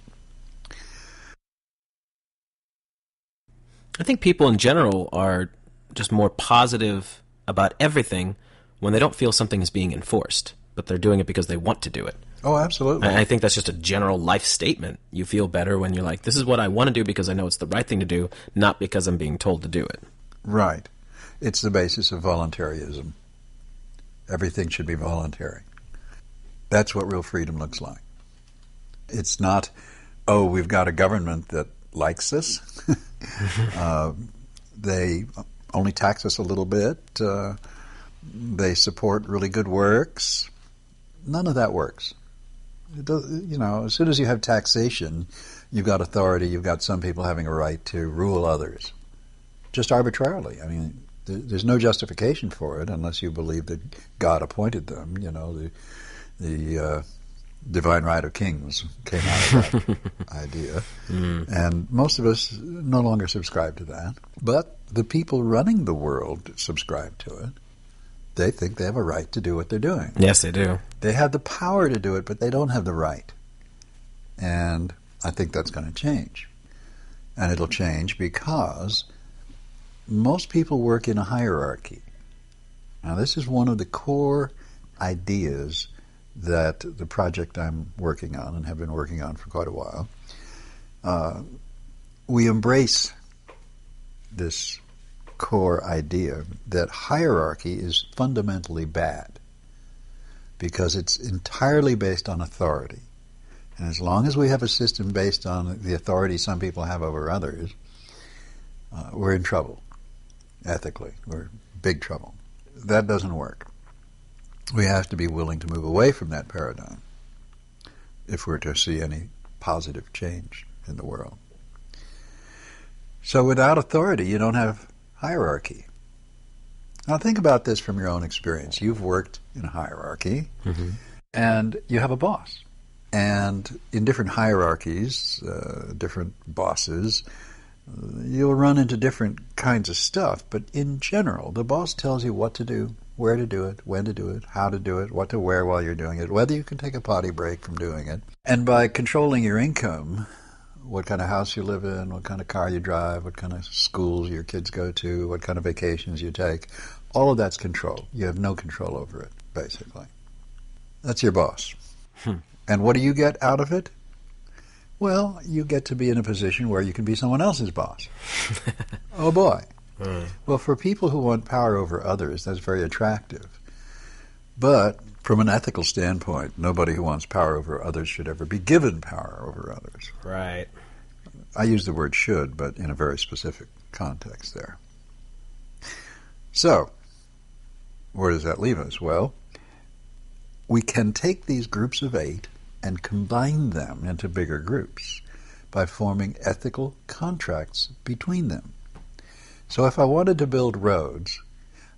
I think people in general are just more positive about everything when they don't feel something is being enforced, but they're doing it because they want to do it. Oh, absolutely. I think that's just a general life statement. You feel better when you're like, this is what I want to do because I know it's the right thing to do, not because I'm being told to do it. Right. It's the basis of voluntarism. Everything should be voluntary. That's what real freedom looks like. It's not, oh, we've got a government that likes us. They only tax us a little bit. They support really good works. None of that works. It does, you know, as soon as you have taxation, you've got authority, you've got some people having a right to rule others. Just arbitrarily. I mean, there's no justification for it unless you believe that God appointed them. You know, the divine right of kings came out of that idea. And most of us no longer subscribe to that. But the people running the world subscribe to it. They think they have a right to do what they're doing. Yes, they do. They have the power to do it, but they don't have the right. And I think that's going to change. And it'll change because most people work in a hierarchy. Now, this is one of the core ideas that the project I'm working on and have been working on for quite a while, we embrace this core idea that hierarchy is fundamentally bad because it's entirely based on authority. And as long as we have a system based on the authority some people have over others, we're in trouble, ethically. We're in big trouble. That doesn't work. We have to be willing to move away from that paradigm if we're to see any positive change in the world. So without authority, you don't have hierarchy. Now think about this from your own experience. You've worked in a hierarchy, and you have a boss. And in different hierarchies, different bosses, you'll run into different kinds of stuff. But in general, the boss tells you what to do, where to do it, when to do it, how to do it, what to wear while you're doing it, whether you can take a potty break from doing it. And by controlling your income, what kind of house you live in, what kind of car you drive, what kind of schools your kids go to, what kind of vacations you take, all of that's control. You have no control over it, basically. That's your boss. And what do you get out of it? Well, you get to be in a position where you can be someone else's boss. Oh, boy. Well, for people who want power over others, that's very attractive. But from an ethical standpoint, nobody who wants power over others should ever be given power over others. Right. I use the word should, but in a very specific context there. So, where does that leave us? Well, we can take these groups of 8 and combine them into bigger groups by forming ethical contracts between them. So if I wanted to build roads,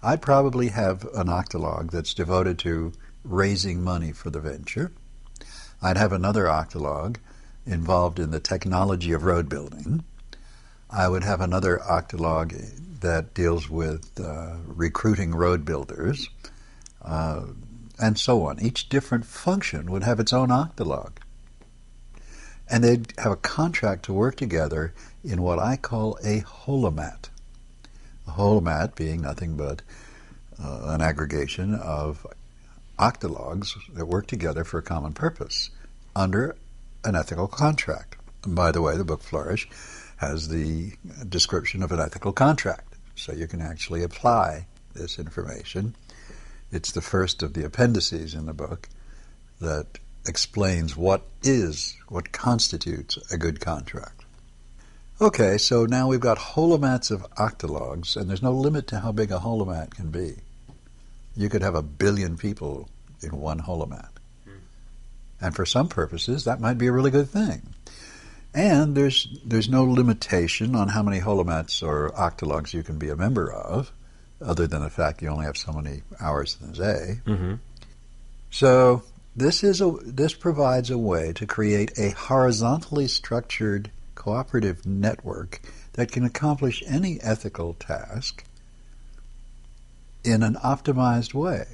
I'd probably have an octologue that's devoted to raising money for the venture. I'd have another octologue involved in the technology of road building. I would have another octologue that deals with recruiting road builders, and so on. Each different function would have its own octologue. And they'd have a contract to work together in what I call a holomat. A holomat being nothing but an aggregation of octalogs that work together for a common purpose under an ethical contract. And by the way, the book Flourish has the description of an ethical contract, so you can actually apply this information. It's the first of the appendices in the book that explains what constitutes a good contract. Okay, so now we've got holomats of octalogs, and there's no limit to how big a holomat can be. You could have 1 billion people in one holomat. And for some purposes, that might be a really good thing. And there's no limitation on how many holomats or octalogs you can be a member of, other than the fact you only have so many hours in the day. Mm-hmm. So this provides a way to create a horizontally structured cooperative network that can accomplish any ethical task in an optimized way.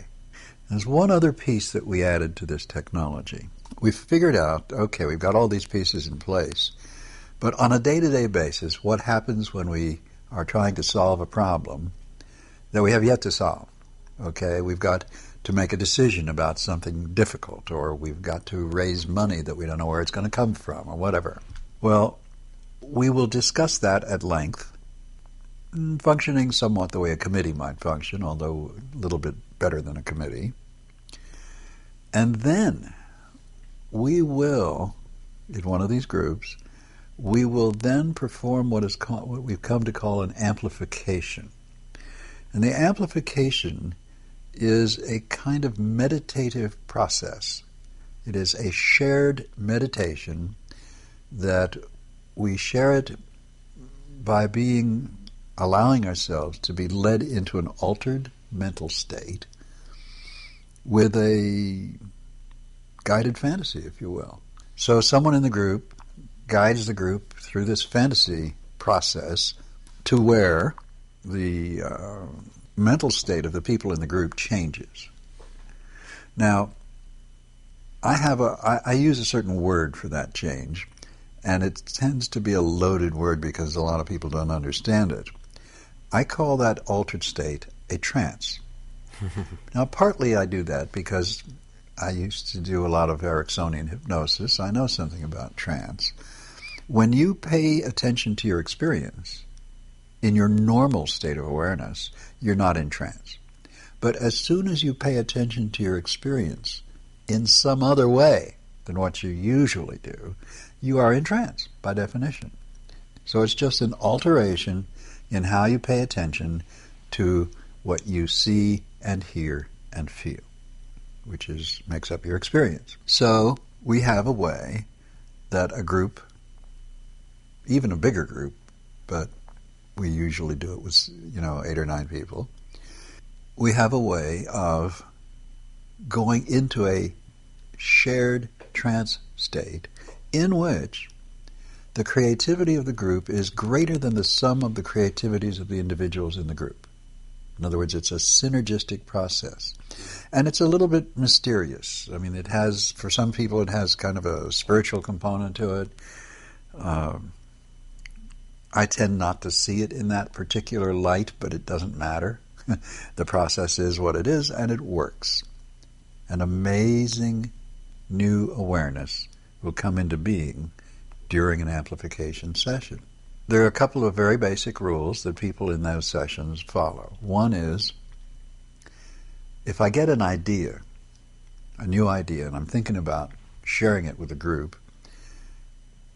There's one other piece that we added to this technology. We've figured out, okay, we've got all these pieces in place, but on a day-to-day basis, what happens when we are trying to solve a problem that we have yet to solve? Okay, we've got to make a decision about something difficult, or we've got to raise money that we don't know where it's going to come from, or whatever. Well, we will discuss that at length, functioning somewhat the way a committee might function, although a little bit better than a committee. And then we will, in one of these groups, we will then perform what we've come to call an amplification. And the amplification is a kind of meditative process. It is a shared meditation that we share it by allowing ourselves to be led into an altered mental state with a guided fantasy, if you will. So someone in the group guides the group through this fantasy process to where the mental state of the people in the group changes. Now, I use a certain word for that change, and it tends to be a loaded word because a lot of people don't understand it. I call that altered state a trance. Now, partly I do that because I used to do a lot of Ericksonian hypnosis. I know something about trance. When you pay attention to your experience, in your normal state of awareness, you're not in trance. But as soon as you pay attention to your experience in some other way than what you usually do, you are in trance, by definition. So it's just an alteration in how you pay attention to what you see and hear and feel, which makes up your experience. So we have a way that a group, even a bigger group, but we usually do it with 8 or 9 people, we have a way of going into a shared trance state in which the creativity of the group is greater than the sum of the creativities of the individuals in the group. In other words, it's a synergistic process. And it's a little bit mysterious. I mean, for some people, it has kind of a spiritual component to it. I tend not to see it in that particular light, but it doesn't matter. The process is what it is, and it works. An amazing new awareness will come into being during an amplification session. There are a couple of very basic rules that people in those sessions follow. One is, if I get an idea, a new idea, and I'm thinking about sharing it with a group,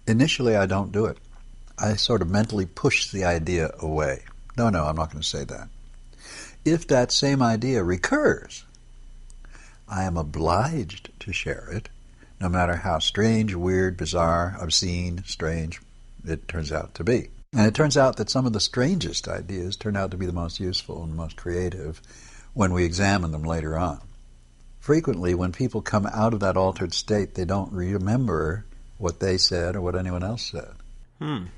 initially I don't do it. I sort of mentally push the idea away. No, I'm not going to say that. If that same idea recurs, I am obliged to share it, no matter how strange, weird, bizarre, obscene, strange it turns out to be. And it turns out that some of the strangest ideas turn out to be the most useful and most creative when we examine them later on. Frequently, when people come out of that altered state, they don't remember what they said or what anyone else said.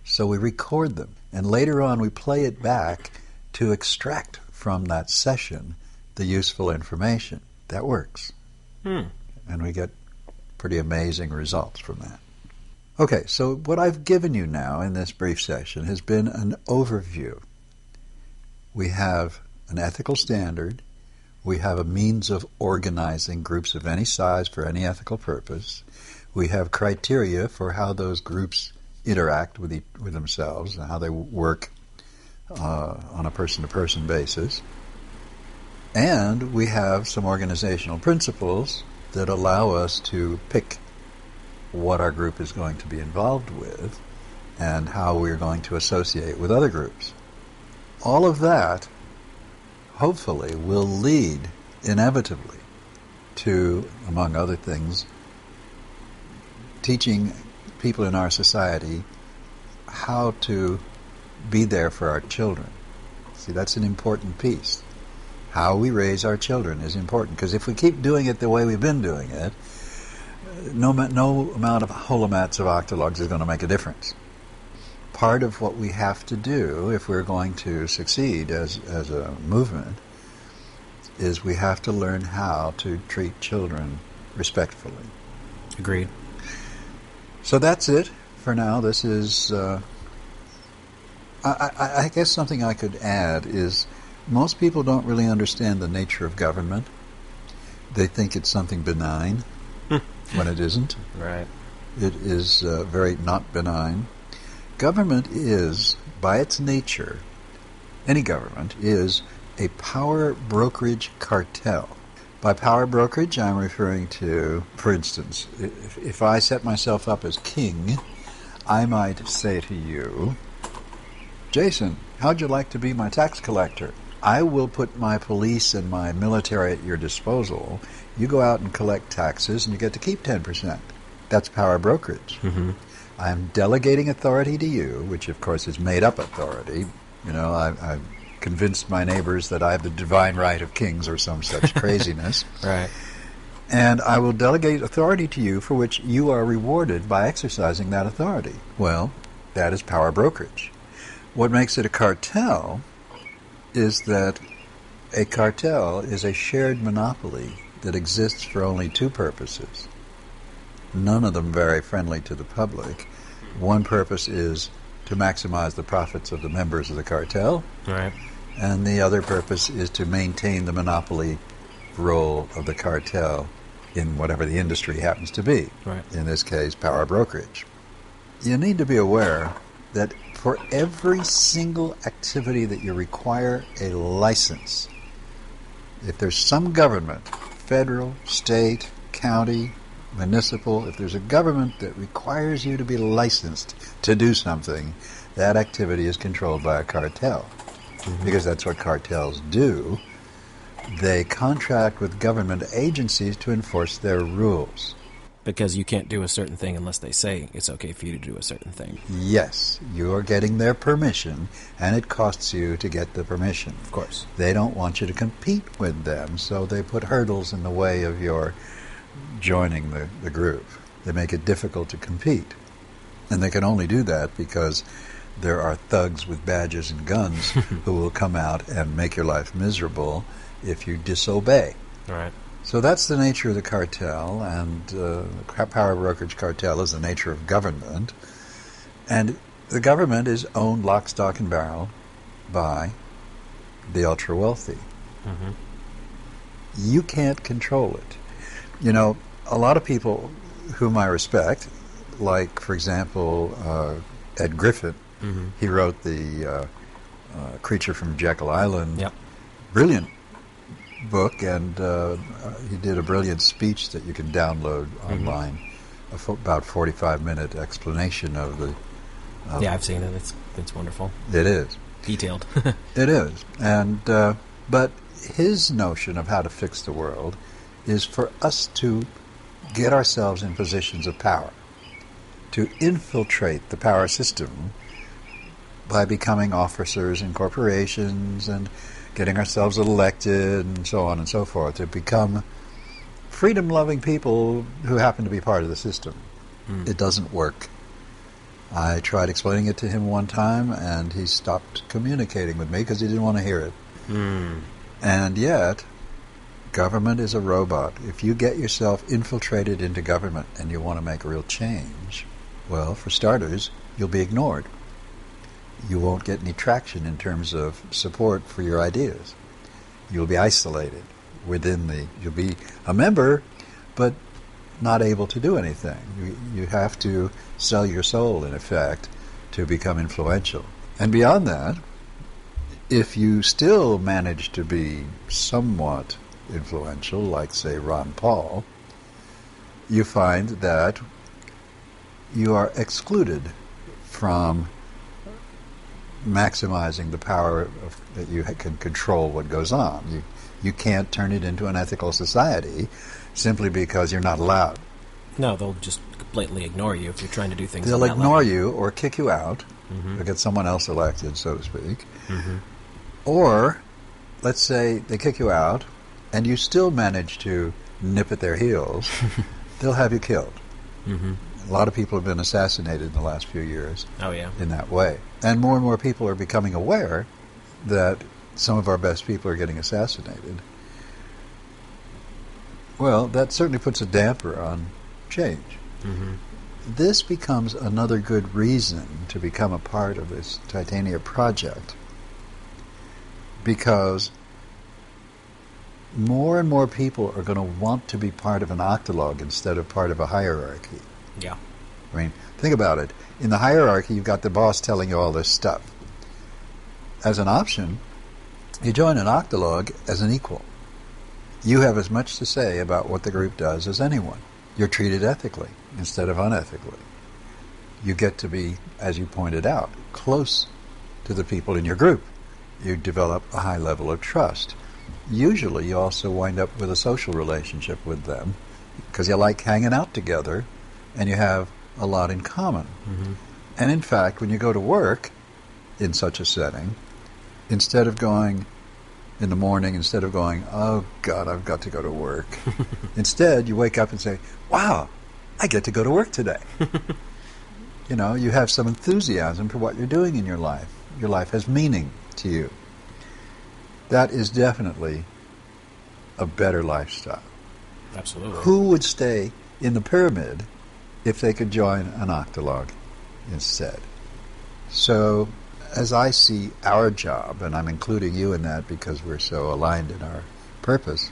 So we record them, and later on we play it back to extract from that session the useful information. That works. And we get pretty amazing results from that. Okay, so what I've given you now in this brief session has been an overview We have an ethical standard. We have a means of organizing groups of any size for any ethical purpose. We have criteria for how those groups interact with themselves and how they work on a person-to-person basis. And we have some organizational principles that allow us to pick what our group is going to be involved with and how we're going to associate with other groups. All of that, hopefully, will lead inevitably to, among other things, teaching people in our society how to be there for our children. See, that's an important piece. How we raise our children is important, because if we keep doing it the way we've been doing it, no amount of holomats of octologs is going to make a difference. Part of what we have to do if we're going to succeed as a movement is we have to learn how to treat children respectfully. Agreed. So that's it for now. This is, I guess something I could add is most people don't really understand the nature of government. They think it's something benign when it isn't. Right. It is very not benign. Government is, by its nature, any government is a power brokerage cartel. By power brokerage, I'm referring to, for instance, if I set myself up as king, I might say to you, Jason, how'd you like to be my tax collector? I will put my police and my military at your disposal. You go out and collect taxes, and you get to keep 10%. That's power brokerage. Mm-hmm. I'm delegating authority to you, which, of course, is made-up authority. You know, I've convinced my neighbors that I have the divine right of kings or some such craziness. Right. And I will delegate authority to you for which you are rewarded by exercising that authority. Well, that is power brokerage. What makes it a cartel is that a cartel is a shared monopoly that exists for only two purposes. None of them very friendly to the public. One purpose is to maximize the profits of the members of the cartel. Right. And the other purpose is to maintain the monopoly role of the cartel in whatever the industry happens to be. Right. In this case, power brokerage. You need to be aware that for every single activity that you require a license, if there's some government, federal, state, county, municipal, if there's a government that requires you to be licensed to do something, that activity is controlled by a cartel. Mm-hmm. Because that's what cartels do. They contract with government agencies to enforce their rules. Because you can't do a certain thing unless they say it's okay for you to do a certain thing. Yes, you're getting their permission, and it costs you to get the permission. Of course. They don't want you to compete with them, so they put hurdles in the way of your joining the group. They make it difficult to compete. And they can only do that because there are thugs with badges and guns who will come out and make your life miserable if you disobey. Right. So that's the nature of the cartel, and the power brokerage cartel is the nature of government. And the government is owned lock, stock, and barrel by the ultra-wealthy. Mm-hmm. You can't control it. You know, a lot of people whom I respect, like, for example, Ed Griffin, mm-hmm. He wrote the Creature from Jekyll Island. Yep. Brilliant book, and he did a brilliant speech that you can download online, about 45-minute explanation of the... yeah, I've seen it. It's wonderful. It is. Detailed. It is. And but his notion of how to fix the world is for us to get ourselves in positions of power, to infiltrate the power system by becoming officers in corporations and getting ourselves elected and so on and so forth, to become freedom-loving people who happen to be part of the system. It doesn't work. I tried explaining it to him one time, and he stopped communicating with me because he didn't want to hear it. And yet, government is a robot. If you get yourself infiltrated into government and you want to make a real change, well, for starters, you'll be ignored. you won't get any traction in terms of support for your ideas. You'll be isolated you'll be a member, but not able to do anything. You have to sell your soul, in effect, to become influential. And beyond that, if you still manage to be somewhat influential, like, say, Ron Paul, you find that you are excluded from maximizing the power that you can control what goes on. You can't turn it into an ethical society simply because you're not allowed. No, they'll just blatantly ignore you if you're trying to do things. They'll ignore you or kick you out, or get someone else elected, so to speak. Or, let's say they kick you out, and you still manage to nip at their heels, they'll have you killed. A lot of people have been assassinated in the last few years in that way. And more people are becoming aware that some of our best people are getting assassinated. Well, that certainly puts a damper on change. This becomes another good reason to become a part of this Titania project, because more and more people are going to want to be part of an octologue instead of part of a hierarchy. Yeah. I mean, think about it. In the hierarchy, you've got the boss telling you all this stuff. As an option, you join an octologue as an equal. You have as much to say about what the group does as anyone. You're treated ethically instead of unethically. You get to be, as you pointed out, close to the people in your group. You develop a high level of trust. Usually you also wind up with a social relationship with them because you like hanging out together and you have a lot in common. And in fact, when you go to work in such a setting, instead of going in the morning, instead of going, oh God, I've got to go to work, instead you wake up and say, wow, I get to go to work today. You know, you have some enthusiasm for what you're doing in your life. Your life has meaning to you. That is definitely a better lifestyle. Absolutely. Who would stay in the pyramid if they could join an octologue instead? So, as I see our job, and I'm including you in that because we're so aligned in our purpose,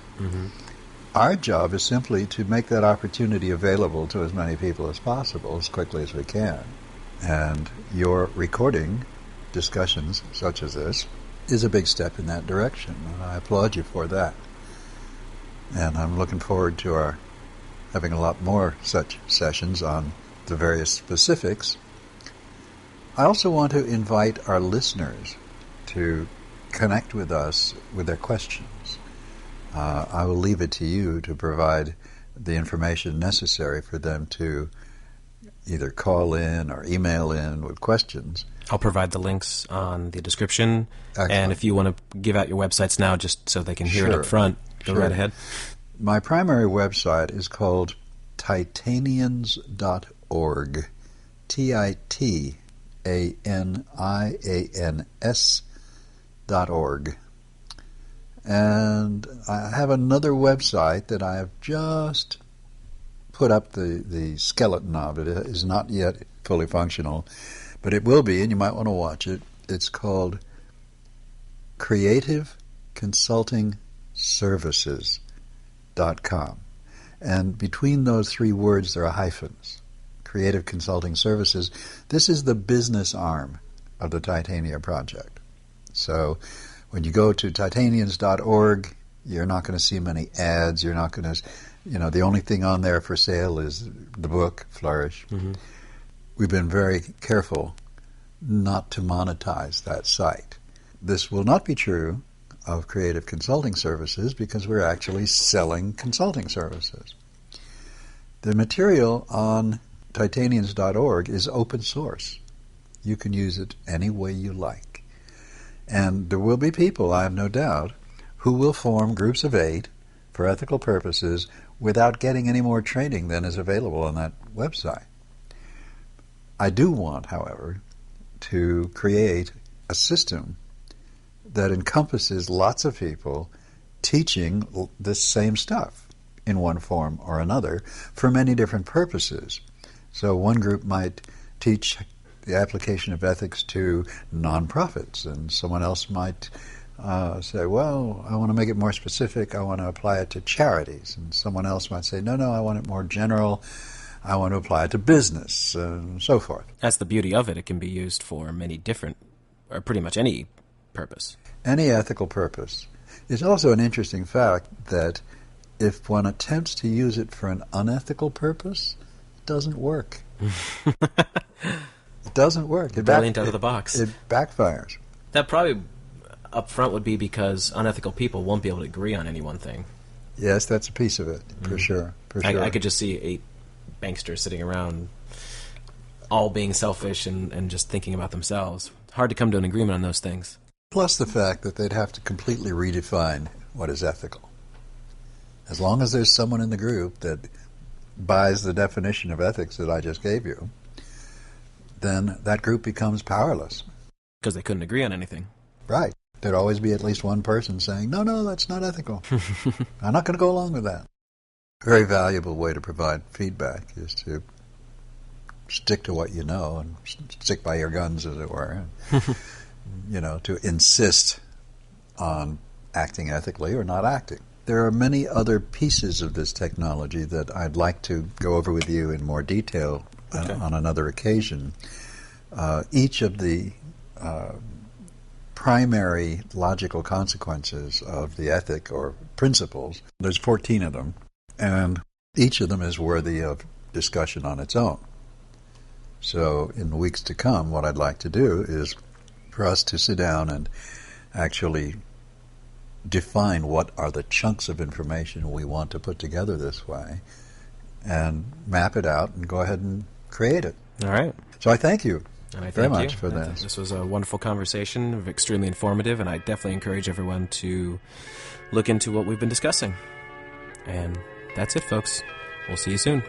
our job is simply to make that opportunity available to as many people as possible as quickly as we can. And your recording discussions such as this is a big step in that direction, and I applaud you for that. And I'm looking forward to our having a lot more such sessions on the various specifics. I also want to invite our listeners to connect with us with their questions. I will leave it to you to provide the information necessary for them to either call in or email in with questions. I'll provide the links on the description. Excellent. And if you want to give out your websites now just so they can hear it up front, go right ahead. My primary website is called titanians.org. TITANIANS.org. And I have another website that I have just put up the skeleton of. It is not yet fully functional, but it will be, and you might want to watch it. It's called creativeconsultingservices.com. And between those three words there are hyphens. Creative Consulting Services. This is the business arm of the Titania Project. So when you go to titanians.org, you're not going to see many ads. You're not going to, the only thing on there for sale is the book, Flourish. We've been very careful not to monetize that site. This will not be true of Creative Consulting Services because we're actually selling consulting services. The material on titanians.org is open source. You can use it any way you like. And there will be people, I have no doubt, who will form groups of 8 for ethical purposes without getting any more training than is available on that website. I do want, however, to create a system that encompasses lots of people teaching this same stuff in one form or another for many different purposes. So one group might teach the application of ethics to nonprofits, and someone else might say, well, I want to make it more specific. I want to apply it to charities. And someone else might say, no, I want it more general. I want to apply it to business, and so forth. That's the beauty of it. It can be used for many different, or pretty much any purpose. Any ethical purpose. It's also an interesting fact that if one attempts to use it for an unethical purpose, it doesn't work. It doesn't work. Brilliant out of the box. It backfires. That probably up front would be because unethical people won't be able to agree on any one thing. Yes, that's a piece of it, for sure. I could just see 8 banksters sitting around all being selfish and just thinking about themselves. Hard to come to an agreement on those things. Plus the fact that they'd have to completely redefine what is ethical. As long as there's someone in the group that buys the definition of ethics that I just gave you, then that group becomes powerless. Because they couldn't agree on anything. Right. There'd always be at least one person saying, no, that's not ethical. I'm not going to go along with that. A very valuable way to provide feedback is to stick to what you know and stick by your guns, as it were. To insist on acting ethically or not acting. There are many other pieces of this technology that I'd like to go over with you in more detail on another occasion. Each of the primary logical consequences of the ethic or principles, there's 14 of them, and each of them is worthy of discussion on its own. So in the weeks to come, what I'd like to do is for us to sit down and actually define what are the chunks of information we want to put together this way and map it out and go ahead and create it. All right. So I thank you very much for this. This was a wonderful conversation, extremely informative, and I definitely encourage everyone to look into what we've been discussing. And that's it, folks. We'll see you soon.